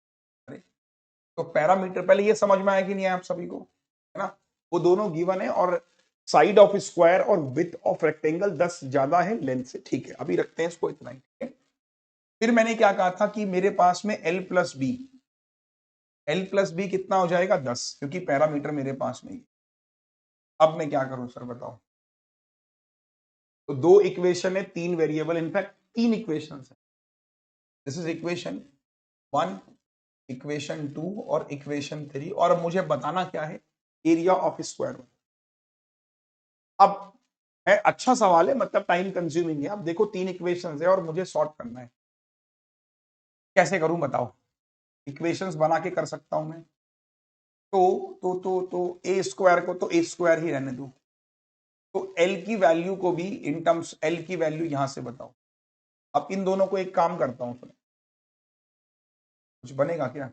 तो पैरामीटर पहले ये समझ में आया कि नहीं आया आप सभी को, है ना, वो दोनों गिवन है, और साइड ऑफ स्क्वायर और विथ ऑफ रेक्टेंगल 10 ज्यादा है लेंथ से। ठीक है, अभी रखते हैं इसको इतना ही। ठीक है, फिर मैंने क्या कहा था कि मेरे पास में एल प्लस बी कितना हो जाएगा 10, क्योंकि पैरामीटर मेरे पास में ही। अब मैं क्या करूं सर बताओ, तो दो इक्वेशन है, 3 वेरिएबल, इनफैक्ट 3 इक्वेशन है। दिस इज इक्वेशन 1, इक्वेशन 2 और इक्वेशन 3, और अब मुझे बताना क्या है, एरिया ऑफ स्क्वायर। अब है अच्छा सवाल है, मतलब टाइम कंज्यूमिंग है। अब देखो 3 इक्वेशंस है और मुझे सॉर्ट करना है, कैसे करूं बताओ, इक्वेशंस बना के कर सकता हूं मैं, तो ए स्क्वायर को तो ए स्क्वायर ही रहने दो, तो एल की वैल्यू को भी इन टर्म्स, एल की वैल्यू यहां से बताओ। अब इन दोनों को एक काम करता हूं, कुछ बनेगा क्या,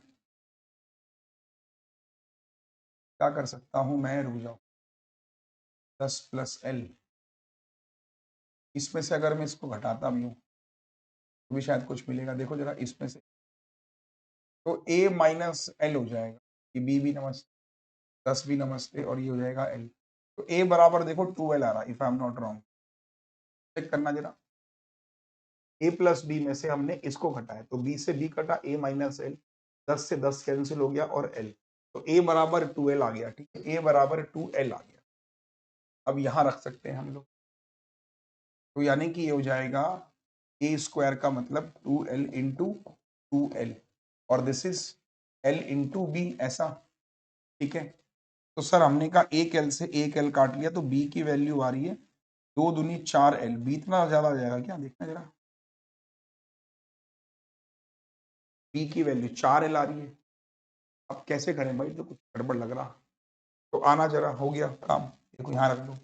क्या कर सकता हूं मैं, रुक जाओ, 10 प्लस एल, इसमें से अगर मैं इसको घटाता भी हूं तो भी शायद कुछ मिलेगा, देखो जरा इसमें से, तो ए माइनस एल हो जाएगा, ये बी भी नमस्ते, 10 भी नमस्ते, और ये हो जाएगा एल। तो ए बराबर देखो 2l आ रहा, if I am not wrong, check करना जरा, ए प्लस बी में से हमने इसको घटाया, तो बी से बी कटा, ए माइनस एल, 10 से 10 कैंसिल हो गया और एल, तो ए बराबर 2l आ गया। ठीक है, ए बराबर 2l आ गया। अब यहां रख सकते हैं हम लोग, तो यानी कि ये हो जाएगा ए स्क्वायर का मतलब 2l इंटू 2l, और this is l into B, ऐसा। ठीक है, तो सर हमने कहा एक एल से एक एल काट लिया, तो बी की वैल्यू आ रही है 2 दूनी 4l, बी इतना ज्यादा आ जाएगा क्या, देखना जरा, बी की वैल्यू 4l आ रही है। अब कैसे करें भाई, तो कुछ गड़बड़ लग रहा, तो आना जरा, हो गया काम, देखो यहाँ रख दो,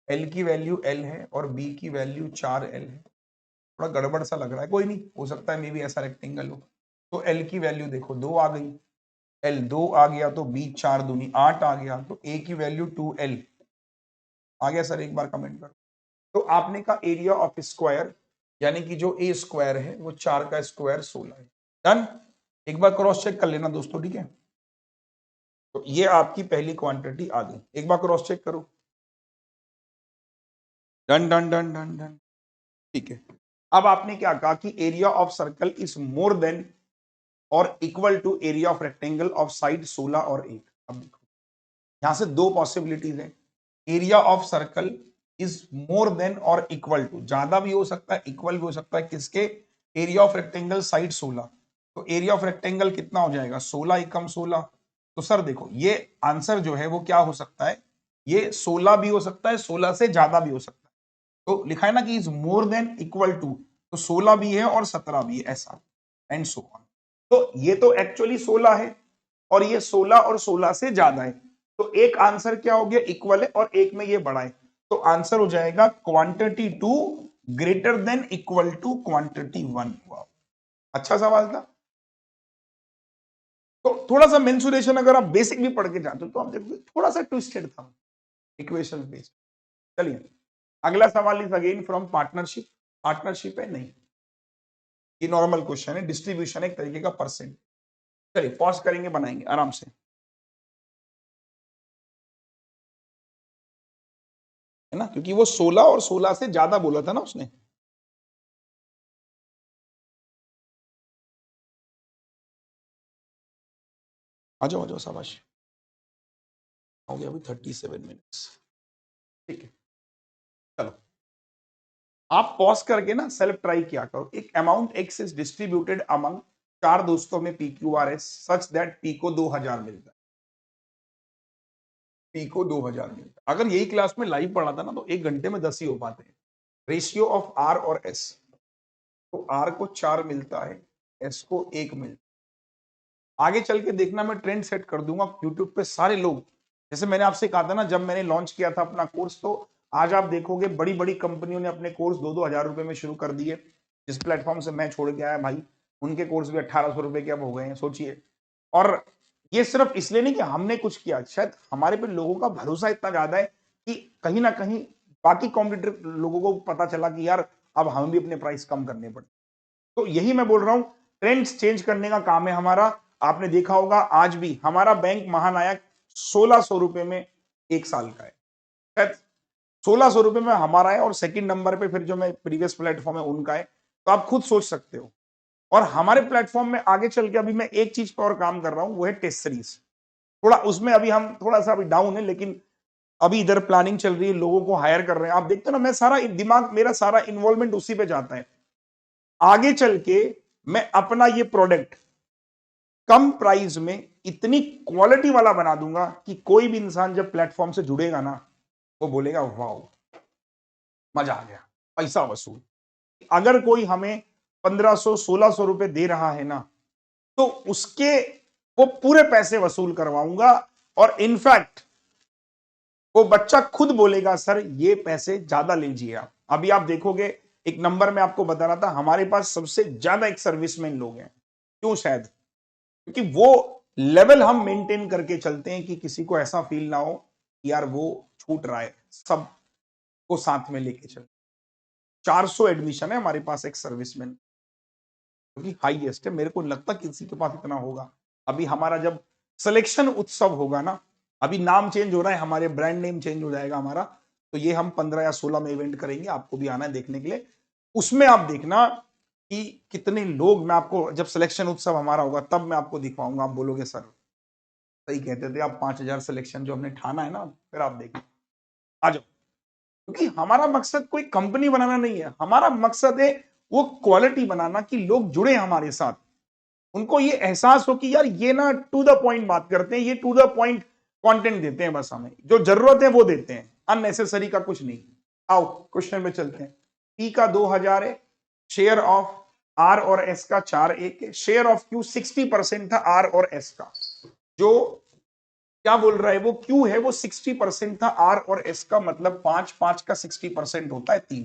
एल की वैल्यू एल है और बी की वैल्यू 4l है, थोड़ा गड़बड़ सा लग रहा है, कोई नहीं, हो सकता है मे भी ऐसा रेक्टेंगल हो। तो एल की वैल्यू देखो 2 आ गई, एल 2 आ गया, तो बी 4 दूनी 8 आ गया, तो ए की वैल्यू 2l आ गया। सर एक बार कमेंट करो, तो आपने कहा एरिया ऑफ स्क्वायर, यानी कि जो ए स्क्वायर है वो 4 का स्क्वायर 16 है। डन, एक बार क्रॉस चेक कर लेना दोस्तों, ठीक है, तो ये आपकी पहली क्वांटिटी आ गई, एक बार क्रॉस चेक करो। Done done done done done. ठीक है, अब आपने क्या कहा कि area of circle is more than और equal to area of rectangle of side 16 और 8। अब देखो यहां से दो पॉसिबिलिटीज है। Area of circle is more than और इक्वल टू, ज्यादा भी हो सकता है इक्वल भी हो सकता है किसके, एरिया ऑफ रेक्टेंगल साइड 16। तो एरिया ऑफ रेक्टेंगल कितना हो जाएगा 16 एकम 16। तो सर देखो ये आंसर जो है वो क्या हो सकता है, ये 16 भी हो सकता है 16 से ज्यादा भी हो सकता है। तो लिखा है ना कि is more than equal to, तो 16 भी है और 17 भी है ऐसा, एंड सो ऑन। तो ये तो एक्चुअली 16 है और ये 16 और 16 से ज्यादा है। तो एक आंसर क्या हो गया इक्वल है और एक में ये बड़ा है। तो आंसर हो जाएगा quantity 2 greater than equal to quantity 1। अच्छा सवाल था। तो थोड़ा सा मेंसुरेशन अगर आप बेसिक भी पढ़ के जाते हो तो आप देखो थोड़ा सा ट्विस्टेड था इक्वेशन बेस्ड। चलिए अगला सवाल is again from partnership. Partnership है नहीं, ये नॉर्मल क्वेश्चन है, डिस्ट्रीब्यूशन एक तरीके का परसेंट। चलिए पॉज करेंगे बनाएंगे आराम से। है ना, क्योंकि वो 16 और 16 से ज्यादा बोला था ना उसने। आ जाओ शाबाश, हो गया अभी 37 मिनट्स। ठीक है, चलो आप पॉज करके ना सेल्फ ट्राई किया करो। एक amount x is distributed among चार दोस्तों में P Q R S such that P को 2000 मिलता है। पी को 2000 मिलता है। अगर यही क्लास में लाइव पढ़ा था ना तो 1 घंटे में 10 ही हो पाते हैं। रेशियो ऑफ आर और एस, तो आर को 4 मिलता है, एस को 1 मिलता है। आगे चल के देखना मैं ट्रेंड सेट कर दूंगा यूट्यूब पे सारे लोग। जैसे मैंने आपसे कहा था ना जब मैंने लॉन्च किया था अपना कोर्स, तो आज आप देखोगे बड़ी बड़ी कंपनियों ने अपने कोर्स 2-2 हजार रुपए में शुरू कर दिए। जिस प्लेटफॉर्म से मैं छोड़ के आया भाई, उनके कोर्स भी 1800 रुपए के अब हो गए हैं, सोचिए। और ये सिर्फ इसलिए नहीं कि हमने कुछ किया, शायद हमारे पे लोगों का भरोसा इतना ज्यादा है कि कहीं ना कहीं बाकी कॉम्पिटिटर लोगों को पता चला कि यार अब हमें भी अपने प्राइस कम करने पड़े। तो यही मैं बोल रहा हूं, ट्रेंड्स चेंज करने का काम है हमारा। आपने देखा होगा आज भी हमारा बैंक महानायक 1600 रुपए में एक साल का है, शायद 1600 रुपए में हमारा है, और सेकंड नंबर पे फिर जो मैं प्रीवियस प्लेटफॉर्म है उनका है। तो आप खुद सोच सकते हो। और हमारे प्लेटफॉर्म में आगे चल के अभी मैं एक चीज पर और काम कर रहा हूं, वो है टेस्ट सीरीज। थोड़ा उसमें अभी हम थोड़ा सा अभी डाउन है, लेकिन अभी इधर प्लानिंग चल रही है, लोगों को हायर कर रहे हैं। आप देखते हो ना, मैं सारा दिमाग मेरा सारा इन्वॉल्वमेंट उसी पे जाता है। आगे चल के मैं अपना ये प्रोडक्ट कम प्राइस में इतनी क्वालिटी वाला बना दूंगा कि कोई भी इंसान जब प्लेटफॉर्म से जुड़ेगा ना, वो बोलेगा वाओ मजा आ गया, पैसा वसूल। अगर कोई हमें 1500-1600 रुपए दे रहा है ना, तो उसके वो पूरे पैसे वसूल करवाऊंगा। और इनफैक्ट वो बच्चा खुद बोलेगा सर ये पैसे ज्यादा लीजिए आप। अभी आप देखोगे, एक नंबर में आपको बता रहा था, हमारे पास सबसे ज्यादा एक सर्विसमैन लोग हैं। क्यों? शायद क्योंकि वो लेवल हम मेंटेन करके चलते हैं कि किसी को ऐसा फील ना हो यार वो छूट रहा है, सबको साथ में लेके चल। 400 एडमिशन है हमारे पास एक सर्विसमैन, क्योंकि हाईएस्ट है। मेरे को लगता किसी के पास इतना होगा। अभी हमारा जब सिलेक्शन उत्सव होगा ना, अभी नाम चेंज हो रहा है, हमारे ब्रांड नेम चेंज हो जाएगा हमारा। तो ये हम 15 या 16 में इवेंट करेंगे, आपको भी आना है देखने के लिए। उसमें आप देखना कि कितने लोग, मैं आपको जब सिलेक्शन उत्सव हमारा होगा तब मैं आपको दिखवाऊंगा। आप बोलोगे सर सही कहते थे आप, 5000 सिलेक्शन जो हमने ठाना है ना, फिर आप देखिए आ जाओ। क्योंकि हमारा मकसद कोई कंपनी बनाना नहीं है, हमारा मकसद है वो क्वालिटी बनाना कि लोग जुड़े हमारे साथ, उनको ये एहसास हो कि यार ये ना टू द पॉइंट बात करते हैं, ये टू द पॉइंट कंटेंट देते हैं, बस हमें जो जरूरत है वो देते हैं, अननेसेसरी का कुछ नहीं। आओ क्वेश्चन में चलते हैं। पी का 2000 है, शेयर ऑफ आर और एस का 4 1 है, शेयर ऑफ क्यू 60% था आर और एस का। जो क्या बोल रहा है वो क्यू है वो 60% था आर और एस का, मतलब 5 5 का 60% होता है 3।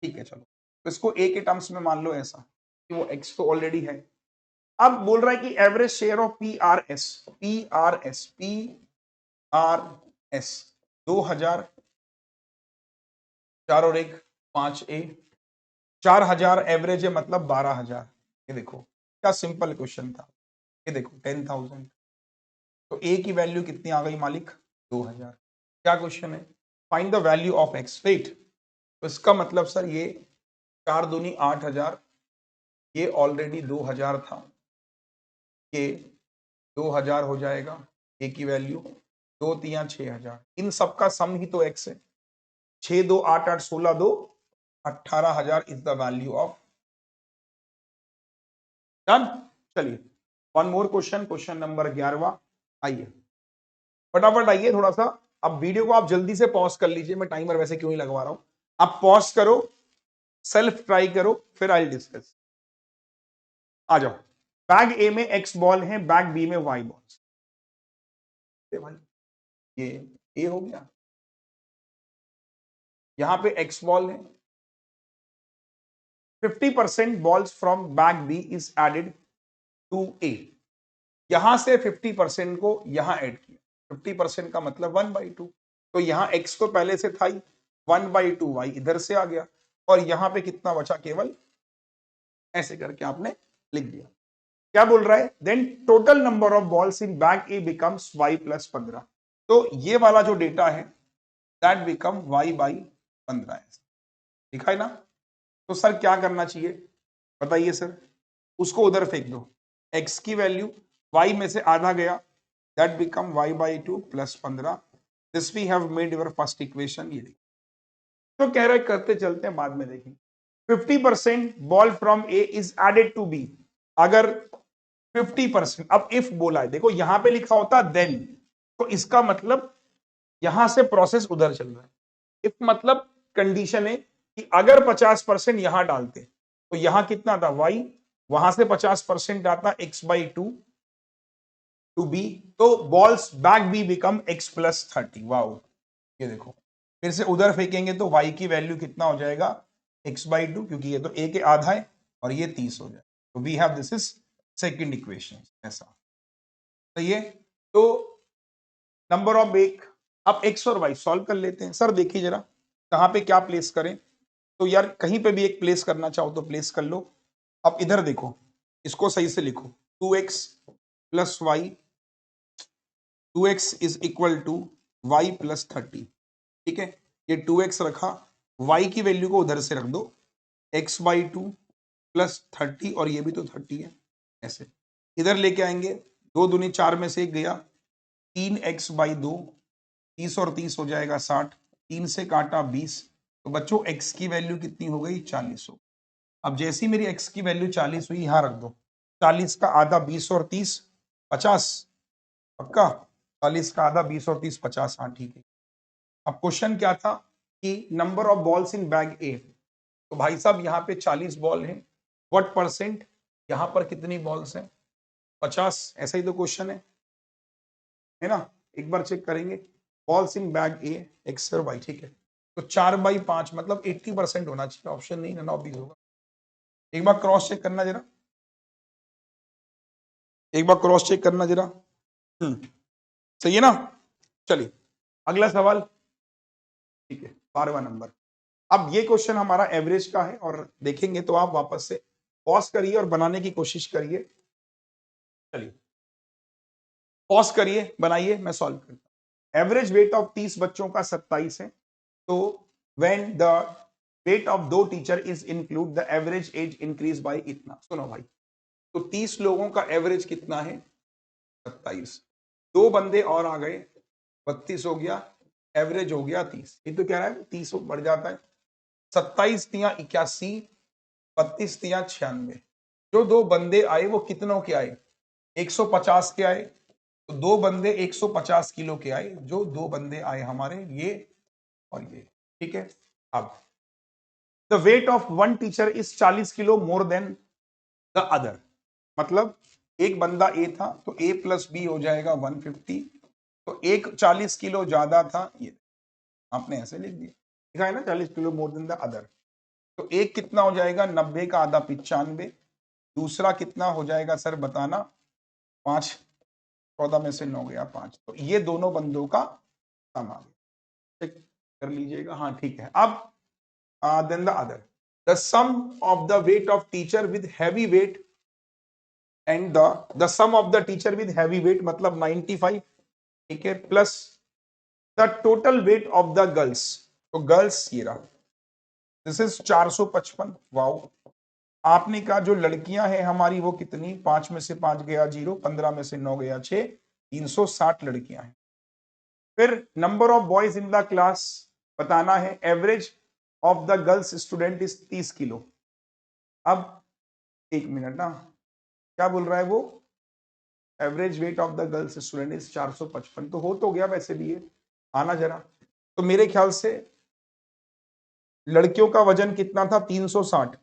ठीक है चलो, तो इसको ए के टर्म्स में मान लो ऐसा कि वो एक्स तो ऑलरेडी है। अब बोल रहा है कि average share of P R S, P R S, P R S 2000, 4 और 1 5 ए, 4000 एवरेज है मतलब 12000। ये देखो क्या सिंपल क्वेश्चन था। ये देखो 10,000, तो ए की वैल्यू कितनी आ गई मालिक? 2000। क्या क्वेश्चन है? Find the value of x, right. तो इसका मतलब सर ये 4 दूनी 8,000, ये ऑलरेडी 2,000 था, ये 2,000 हो जाएगा, ए की वैल्यू 2 तिया 6,000, इन सबका सम ही तो एक्स है। 6 2 8 8 16 2 18,000 is the value of. Done. चलिए one more question, question number 11वां। आइए फटाफट आइए, थोड़ा सा अब वीडियो को आप जल्दी से पॉज कर लीजिए, मैं टाइमर वैसे क्यों ही लगवा रहा हूं, आप पॉज करो, सेल्फ ट्राई करो, फिर आई डिस्कस। आ जाओ। बैग ए में एक्स बॉल है, बैग बी में वाई बॉल्स। भाई ये ए हो गया, यहां पे एक्स बॉल है, 50% balls from bag B is added to A. यहां से 50% को यहां ऐड किया, 50% का मतलब 1/2, तो यहां x तो पहले से था ही, 1/2 y इधर से आ गया, और यहां पे कितना बचा, केवल ऐसे करके आपने लिख दिया। क्या बोल रहा है, then total number of balls in bag A becomes y + 15। तो ये वाला जो डेटा है दैट बिकम y/15 है, लिखा है ना। तो सर क्या करना चाहिए बताइए सर, उसको उधर फेंक दो, x की वैल्यू y में से आधा गया, that become y/2 + 15। This we have made your first equation. ये देखिए, तो कह रहे करते चलते हैं, बाद में देखेंगे। 50% ball from A is added to B, अगर 50%, अब इफ बोला है, देखो यहां पे लिखा होता देन, तो इसका मतलब यहां से प्रोसेस उधर चल रहा है। इफ मतलब कंडीशन है कि अगर 50% यहां डालते तो यहां कितना था y, वहां से 50% आता x/2 टू बी, तो balls back be become x + 30। Wow, ये देखो फिर से उधर फेंकेंगे तो y की वैल्यू कितना हो जाएगा, x/2, क्योंकि ये तो a के आधा है और ये 30 हो जाए, तो we have this is second equation. ऐसा सही है। तो नंबर ऑफ एक, अब x और y सॉल्व कर लेते हैं। सर देखिए जरा कहां पे क्या प्लेस करें, तो यार कहीं पे भी एक प्लेस करना चाहो तो प्लेस कर लो। अब इधर देखो, इसको सही से लिखो, 2x + y, 2x is equal to y + 30। ठीक है, ये 2x रखा, y की वैल्यू को उधर से रख दो, x/2 + 30, और ये भी तो 30 है, ऐसे इधर लेके आएंगे, 2 दूनी 4 में से 1 गया, 3x/2, 30 और 30 हो जाएगा 60, 3 से काटा 20, तो बच्चों x की वैल्यू कितनी हो गई, 40 हो। अब जैसी मेरी x की वैल्यू 40 हुई, यहां रख दो, 40 का आधा 20 और 30 50, पक्का 40 का आधा 20 और 30 50, हाँ ठीक है। अब क्वेश्चन क्या था कि number of balls in bag A, तो भाई साहब यहाँ पे 40 बॉल हैं, व्हाट परसेंट, यहाँ पर कितनी बॉल्स हैं, 50, ऐसा ही तो क्वेश्चन है ना। एक बार चेक करेंगे, balls in bag A x और वाई, ठीक है, तो 4/5 मतलब 80% होना चाहिए, ऑप्शन नहीं, नन ऑफ दीज होगा। एक बार क्रॉस चेक करना जरा, एक बार क्रॉस चेक करना जरा, सही है ना। चलिए अगला सवाल, ठीक है 12वां नंबर। अब ये क्वेश्चन हमारा एवरेज का है, और देखेंगे तो आप वापस से पॉज करिए और बनाने की कोशिश करिए। चलिए पॉज करिए, बनाइए, मैं सॉल्व करता हूं। एवरेज वेट ऑफ 30 बच्चों का 27 है, तो when the weight of 2 teacher is include the average age increase by इतना। सुनो भाई, तो 30 लोगों का एवरेज कितना है, 27, 2 बंदे और आ गए, 32 हो गया, एवरेज हो गया 30। ये तो कह रहा है 30 बढ़ जाता है, 27 तिया 81, 32 तिया 96। जो 2 बंदे आए वो कितनों के आए, 150 के आए, तो 2 बंदे 150 किलो के आए, जो 2 बंदे आए हमारे ये और ये, ठीक है। अब the weight of 1 teacher is 40 kilo more than the other, मतलब एक बंदा ए था तो a + b हो जाएगा 150, तो एक 40 किलो ज्यादा था, ये आपने ऐसे लिख दिया, लिखा है ना 40 kilo more than the other, तो एक कितना हो जाएगा, 90 का आधा 95, दूसरा कितना हो जाएगा सर बताना, 5, 14 में से 9 गया 5, तो ये दोनों बंदों का सम आ गया, चेक कर लीजिएगा, हाँ ठीक है। अब then the other, the sum of the weight of teacher with heavy weight and the sum of the teacher with heavy weight मतलब 95, ठीक है, plus the total weight of the girls, तो गर्ल्स ये रहा, दिस इज 455। वाओ। आपने कहा जो लड़कियां हैं हमारी वो कितनी, 5 में से 5 गया 0, 15 में से 9 गया 6, 360 लड़कियां हैं। फिर number of boys in the class बताना है। Average of the girls student is 30 kilo. अब एक मिनट ना, क्या बोल रहा है वो, average weight of the girls student is 455, तो हो तो गया वैसे भी ये, आना जरा। तो मेरे ख्याल से लड़कियों का वजन कितना था, 360,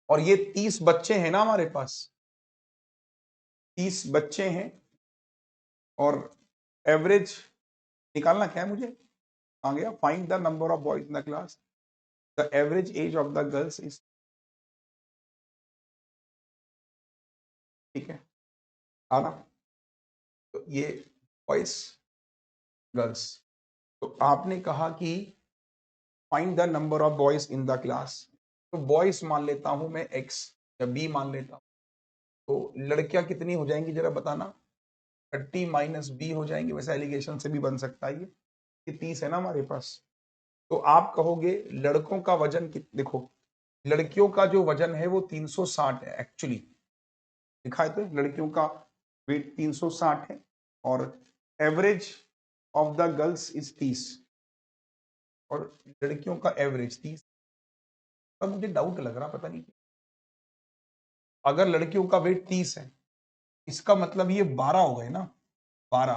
और ये 30 बच्चे हैं ना हमारे पास, 30 बच्चे हैं, और एवरेज निकालना क्या है मुझे, आ गया, find the number of boys in the class, the average age of the girls is, ठीक है, आना। तो ये बॉयज गर्ल्स, तो आपने कहा कि find the number of boys in the class, तो बॉयज मान लेता हूं मैं x या b मान लेता हूं, तो लड़कियां कितनी हो जाएंगी जरा बताना, 30 माइनस बी हो जाएंगे, वैसे एलिगेशन से भी बन सकता है ये 30 है ना हमारे पास। तो आप कहोगे लड़कों का वजन देखो, लड़कियों का जो वजन है वो 360 है एक्चुअली, लिखा है तो लड़कियों का वेट 360 है, और average of the girls is 30, और लड़कियों का एवरेज 30। अब मुझे डाउट लग रहा, पता नहीं, अगर लड़कियों का वेट 30 है, इसका मतलब ये 12 हो गए ना, 12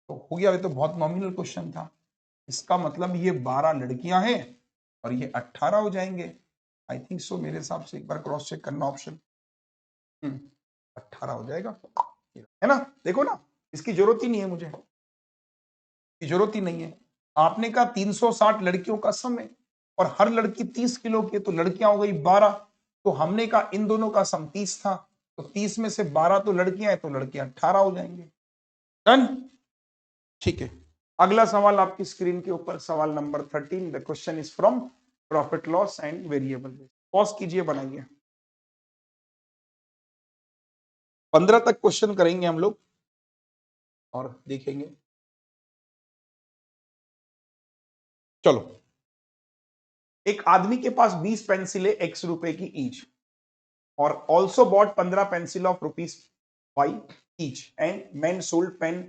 तो हो गया, ये तो बहुत नॉमिनल क्वेश्चन था। इसका मतलब ये 12 लड़कियां हैं और ये 18 हो जाएंगे, आई थिंक सो, मेरे हिसाब से एक बार क्रॉस चेक करना ऑप्शन, 18 हो जाएगा, है ना, देखो ना, इसकी जरूरत ही नहीं है मुझे, जरूरत ही नहीं है। आपने कहा 360 लड़कियों का सम है, और हर लड़की 30 किलो की, तो लड़कियां हो गई 12, तो हमने कहा इन दोनों का सम 30 था, तो 30 में से 12 तो लड़कियां हैं, तो लड़कियां 18 हो जाएंगे। डन, ठीक है। अगला सवाल आपकी स्क्रीन के ऊपर, सवाल number 13, the question is from profit loss and variable. Pause कीजिए, बनाइए। 15 तक क्वेश्चन करेंगे हम लोग और देखेंगे। चलो, एक आदमी के पास 20 पेंसिलें x रुपए की ईच, और also bought 15 pencil of rupees Y each, and man sold pen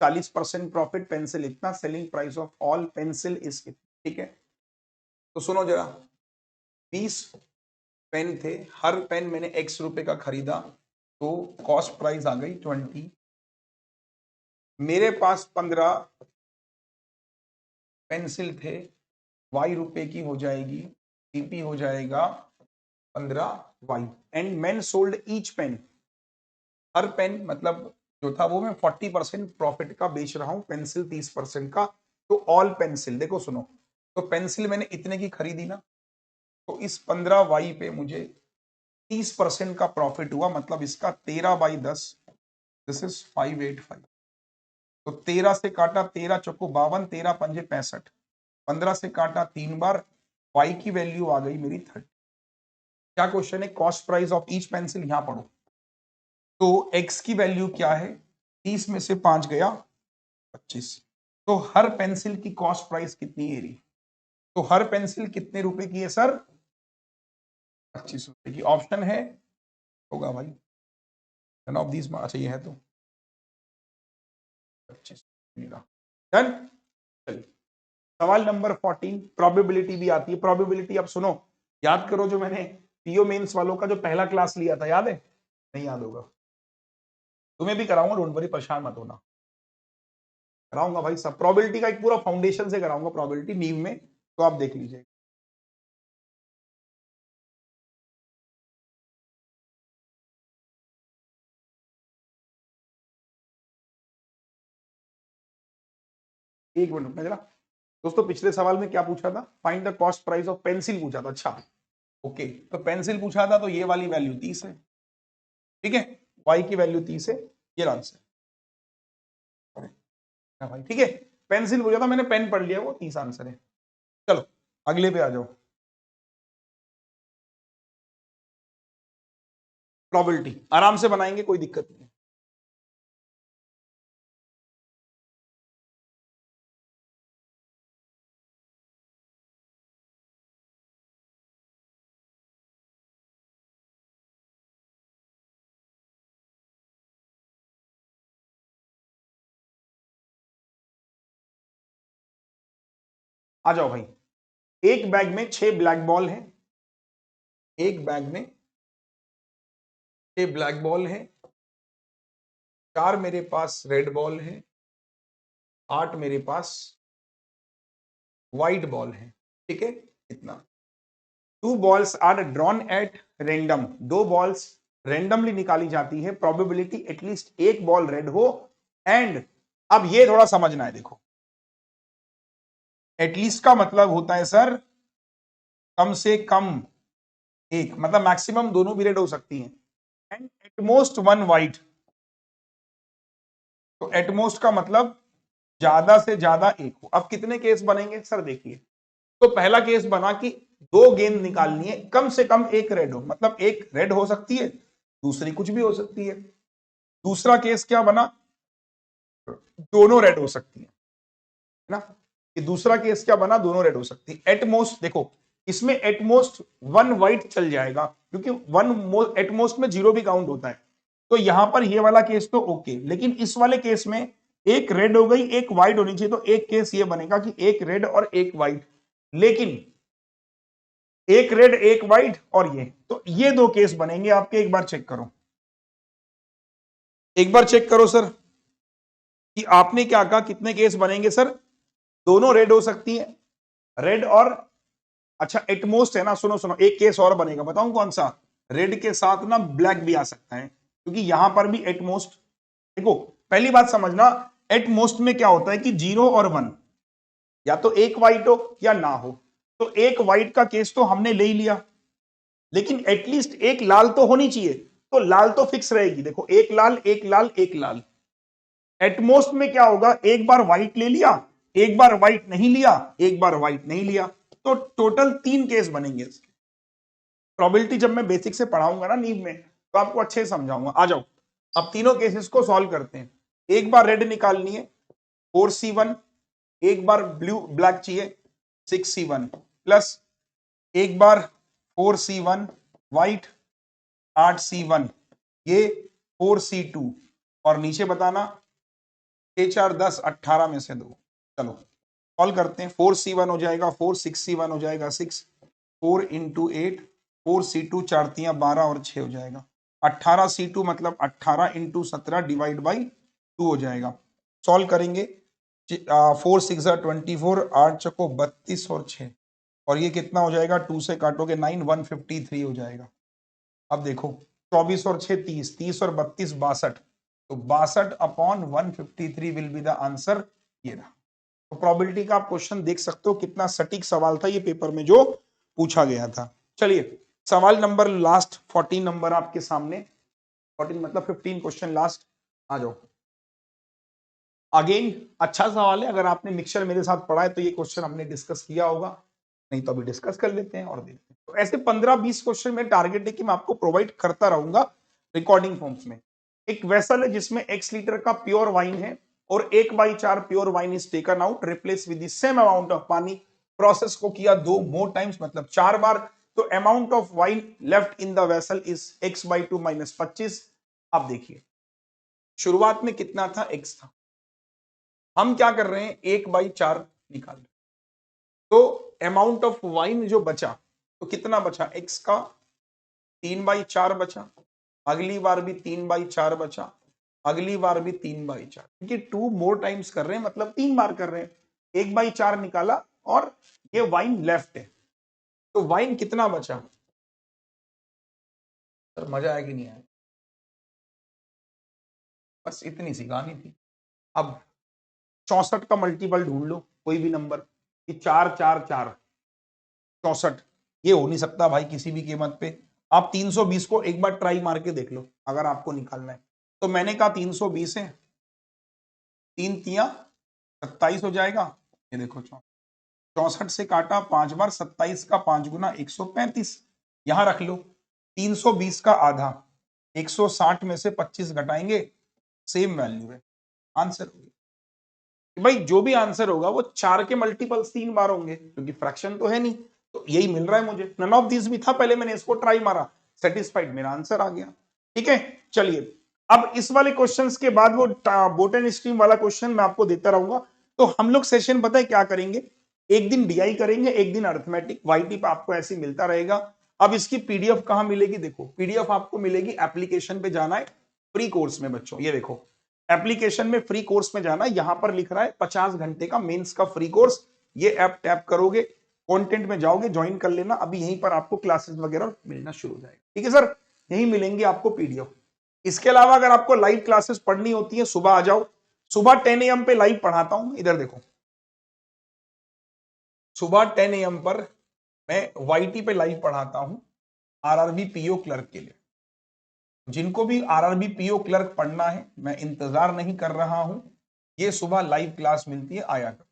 40% profit, pencil इतना, selling price of all pencil is इतना, ठीक है। तो सुनो जरा, 20 पेन थे, हर पेन मैंने x रुपए का खरीदा, तो कॉस्ट प्राइस आ गई 20, मेरे पास 15 पेंसिल थे, y रुपए की हो जाएगी, टीपी हो जाएगा 15y, and man sold each pen, हर पेन मतलब जो था वो मैं 40% प्रॉफिट का बेच रहा हूं, पेंसिल 30% का, तो ऑल पेंसिल, देखो सुनो, तो पेंसिल मैंने इतने की खरीदी ना, तो इस 15y पे मुझे 30% का प्रॉफिट हुआ, मतलब इसका 13/10, दिस इज 585, तो 13 से काटा, 13 चौको 52, 13 पंजे 65, 15 से काटा 3 बार, y की वैल्यू आ गई मेरी 30। क्या क्वेश्चन है, cost price of each pencil, यहां पढ़ो, तो x की वैल्यू क्या है, 30 में से 5 गया 25, तो हर पेंसिल की कॉस्ट प्राइस कितनी है रही, तो हर पेंसिल कितने रुपए की है सर, 25 रुपए की, ऑप्शन है, होगा भाई, नन ऑफ दीज, अच्छा ये है तो 25 डन। चलिए, सवाल नंबर 14, प्रोबेबिलिटी भी आती है, प्रोबेबिलिटी अब सुनो, याद करो जो मैंने पीओ मेंस वालों का जो पहला क्लास लिया था, याद है, नहीं याद होगा, तुम्हें भी कराऊंगा, डोंट वरी, परेशान मत होना, कराऊंगा भाई सब, प्रोबेबिलिटी का एक पूरा फाउंडेशन से कराऊंगा, प्रोबेबिलिटी नींव में, तो आप देख लीजिए। एक मिनट रुकना जरा दोस्तों, पिछले सवाल में क्या पूछा था, find the cost price of pencil पूछा था, अच्छा ओके, तो पेंसिल पूछा था, तो ये वाली वैल्यू 30 है, ठीक है, y की वैल्यू 30 है, ये आंसर है भाई, ठीक है। पेंसिल पूछा था मैंने, पेन पढ़ लिया, वो 30 आंसर है। चलो अगले पे आ जाओ, प्रोबेबिलिटी आराम से बनाएंगे, कोई दिक्कत नहीं है। आ जाओ भाई। एक बैग में 6 ब्लैक बॉल है, एक बैग में 6 ब्लैक बॉल है, 4 मेरे पास रेड बॉल है, 8 मेरे पास व्हाइट बॉल है। ठीक है, इतना। 2 balls are drawn at random, 2 balls randomly निकाली जाती है, प्रोबेबिलिटी एटलीस्ट एक बॉल रेड हो। एंड अब ये थोड़ा समझना है, देखो एटलीस्ट का मतलब होता है सर कम से कम एक, मतलब मैक्सिमम दोनों भी रेड हो सकती हैं, एंड एटमोस्ट वन वाइट। तो एटमोस्ट का मतलब ज्यादा से ज्यादा एक हो। अब कितने केस बनेंगे सर, देखिए। तो पहला केस बना कि 2 गेंद निकालनी है, कम से कम एक रेड हो, मतलब एक रेड हो सकती है, दूसरी कुछ भी हो सकती है। दूसरा केस क्या बना, दोनों रेड हो सकती है ना। कि दूसरा केस क्या बना, दोनों रेड हो सकती है। एटमोस्ट देखो, इसमें एटमोस्ट वन वाइट चल जाएगा, क्योंकि वन एटमोस्ट में 0 भी काउंट होता है। तो यहां पर ये वाला केस तो ओके, लेकिन इस वाले केस में एक रेड हो गई, एक व्हाइट होनी चाहिए। तो एक केस ये बनेगा कि एक रेड और एक व्हाइट, लेकिन एक रेड एक व्हाइट और ये, तो ये 2 केस बनेंगे आपके। एक बार चेक करो, एक बार चेक करो सर कि आपने क्या कहा, कितने केस बनेंगे सर। दोनों रेड हो सकती है, रेड और, अच्छा एटमोस्ट है ना, सुनो सुनो, एक केस और बनेगा, बताऊं कौन सा। रेड के साथ ना ब्लैक भी आ सकता है, क्योंकि यहां पर भी एटमोस्ट, देखो पहली बात समझना, एटमोस्ट में क्या होता है कि 0 और 1, या तो एक व्हाइट हो या ना हो। तो एक व्हाइट का केस तो हमने ले ही लिया, लेकिन एटलीस्ट एक लाल तो होनी चाहिए। तो लाल तो फिक्स रहेगी, देखो एक लाल एक लाल एक लाल। एटमोस्ट में क्या होगा, एक बार व्हाइट ले लिया, एक बार व्हाइट नहीं लिया, एक बार व्हाइट नहीं लिया। तो टोटल 3 केस बनेंगे इसके। प्रोबेबिलिटी जब मैं बेसिक से पढ़ाऊंगा ना नींव में, तो आपको अच्छे से समझाऊंगा। आ जाओ, अब तीनों केसेस को सॉल्व करते हैं। एक बार रेड निकालनी है 4C1, एक बार ब्लू ब्लैक चाहिए 6C1, प्लस एक बार 4C1 व्हाइट 8C1, ये 4C2, और नीचे बताना 6 4 10 18 में से 2। चलो सॉल्व करते हैं। 4C1 हो जाएगा 4, 6C1 हो जाएगा 6, 4 इंटू 8, 4C2 4 तियां 12 और 6 हो जाएगा 18C2, मतलब 18 इंटू 17 डिवाइड बाई 2 हो जाएगा। सॉल्व करेंगे, 4 6 24, 8 चको 32 और 6, और ये कितना हो जाएगा, 2 से काटोगे 9, 153 हो जाएगा। अब देखो 24 और 6 30, 30 और 32 62, तो 62 upon 153 will be the answer. ये रहा। तो प्रोबेबिलिटी का आप क्वेश्चन देख सकते हो, कितना सटीक सवाल था ये पेपर में जो पूछा गया था। चलिए सवाल नंबर लास्ट 14 नंबर आपके सामने, 14 मतलब 15 क्वेश्चन लास्ट। आ जाओ, अगेन अच्छा सवाल है। अगर आपने मिक्सचर मेरे साथ पढ़ा है तो ये क्वेश्चन हमने डिस्कस किया होगा, नहीं तो अभी डिस्कस कर लेते हैं और देखते हैं। तो ऐसे 15-20 क्वेश्चन में टारगेट है कि मैं आपको प्रोवाइड करता रहूंगा रिकॉर्डिंग फॉर्म्स में। एक वेसल है जिसमें x लीटर का प्योर वाइन है, और 1/4 pure wine is taken out, replace with the same amount of पानी। प्रोसेस को किया 2 मोर टाइम्स, मतलब 4 बार। तो amount of wine left in the vessel is x/2 - 25। अब देखिए शुरुआत में कितना था, x था, हम क्या कर रहे हैं 1/4 निकाल रहे। तो अमाउंट ऑफ वाइन जो बचा, तो कितना बचा, x का 3/4 बचा, अगली बार भी 3/4 बचा, अगली बार भी 3/4, क्योंकि 2 मोर टाइम्स कर रहे हैं, मतलब 3 बार कर रहे हैं। 1/4 निकाला, और ये वाइन लेफ्ट है। तो वाइन कितना बचा सर, मजा आया कि नहीं आया, बस इतनी सी कहानी थी। अब 64 का मल्टीपल ढूंढ लो, कोई भी नंबर, कि 4 4 4 64, ये हो नहीं सकता भाई किसी भी कीमत पे। आप 320 को एक बार ट्राई मार के देख लो, अगर आपको निकालना है। तो मैंने कहा 320 है, 3 तियां 27 हो जाएगा। ये देखो 64 से काटा 5 बार, 27 का 5 गुना 135, यहां रख लो। 320 का आधा 160 में से 25 घटाएंगे, सेम वैल्यू है, आंसर हो गया। भाई जो भी आंसर होगा वो 4 के मल्टीपल्स 3 बार होंगे, क्योंकि फ्रैक्शन तो है नहीं। तो यही मिल रहा है मुझे, नन ऑफ दिस भी था, पहले मैंने इसको ट्राई मारा, सेटिस्फाइड, मेरा आंसर आ गया। ठीक है, चलिए अब इस वाले क्वेश्चंस के बाद वो बोटन स्ट्रीम वाला क्वेश्चन मैं आपको देता रहूंगा। तो हम लोग सेशन पता है क्या करेंगे, एक दिन डीआई करेंगे, एक दिन अर्थमेटिक। वाईटी पे आपको ऐसे मिलता रहेगा। अब इसकी पीडीएफ कहां मिलेगी? देखो, पीडीएफ आपको मिलेगी, एप्लीकेशन पे जाना है, फ्री कोर्स में बच्चों, ये देखो एप्लीकेशन में फ्री कोर्स में जाना है, यहां पर लिख रहा है 50 घंटे का मेंस का फ्री कोर्स। ये ऐप टैप करोगे, कंटेंट में जाओगे, ज्वाइन कर लेना। अभी यहीं पर आपको क्लासेस वगैरह मिलना शुरू हो जाएगा। ठीक है सर, यही मिलेंगे आपको पीडीएफ। इसके अलावा अगर आपको लाइव क्लासेस पढ़नी होती है, सुबह आ जाओ, सुबह 10 AM पे लाइव पढ़ाता हूं। इधर देखो, सुबह 10 AM पर मैं वाईटी पे लाइव पढ़ाता हूं, आरआरबी पीओ क्लर्क के लिए। जिनको भी आरआरबी पीओ क्लर्क पढ़ना है, मैं इंतजार नहीं कर रहा हूं, ये सुबह लाइव क्लास मिलती है, आया कर।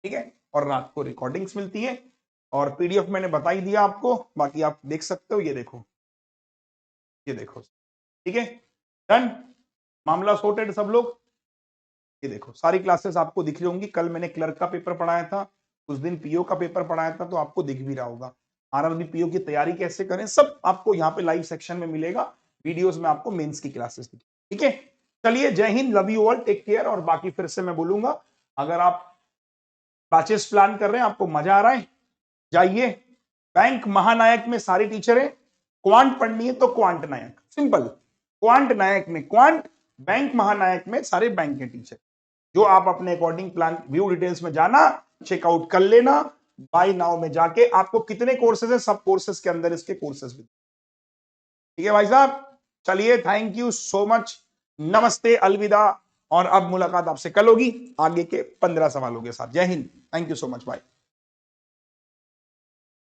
ठीक है, और रात को रिकॉर्डिंग्स मिलती है, और पीडीएफ मैंने बता ही दिया आपको, बाकी आप देख सकते हो। ये देखो, ये देखो, ठीक है, डन, मामला सॉर्टेड सब लोग। ये देखो, सारी क्लासेस आपको दिख रही होंगी। कल मैंने क्लर्क का पेपर पढ़ाया था, उस दिन पीओ का पेपर पढ़ाया था, तो आपको दिख भी रहा होगा। आरआरबी पीओ की तैयारी कैसे करें, सब आपको यहाँ पे लाइव सेक्शन में मिलेगा। वीडियोस में आपको मेंस की क्लासेस दिखेगी। ठीक है, चलिए, Jai Hind, love you all, take care. और बाकी फिर से मैं बोलूंगा, अगर आप बैचेस प्लान कर रहे हैं, आपको मजा आ रहा है, जाइए। बैंक महानायक में सारी टीचर है, क्वांट पढ़नी है तो क्वांट नायक, सिंपल। क्वांट नायक में क्वांट, बैंक महानायक में सारे बैंक के टीचर। जो आप अपने अकॉर्डिंग प्लान, व्यू डिटेल्स में जाना, चेकआउट कर लेना। बाय नाउ में जाके आपको कितने कोर्सेज है, सब कोर्सेज के अंदर इसके कोर्सेज भी। ठीक है भाई साहब, चलिए, थैंक यू सो मच, नमस्ते, अलविदा। और अब मुलाकात आपसे कल होगी आगे के 15 सवालों के साथ। Jai Hind, thank you so much, bye.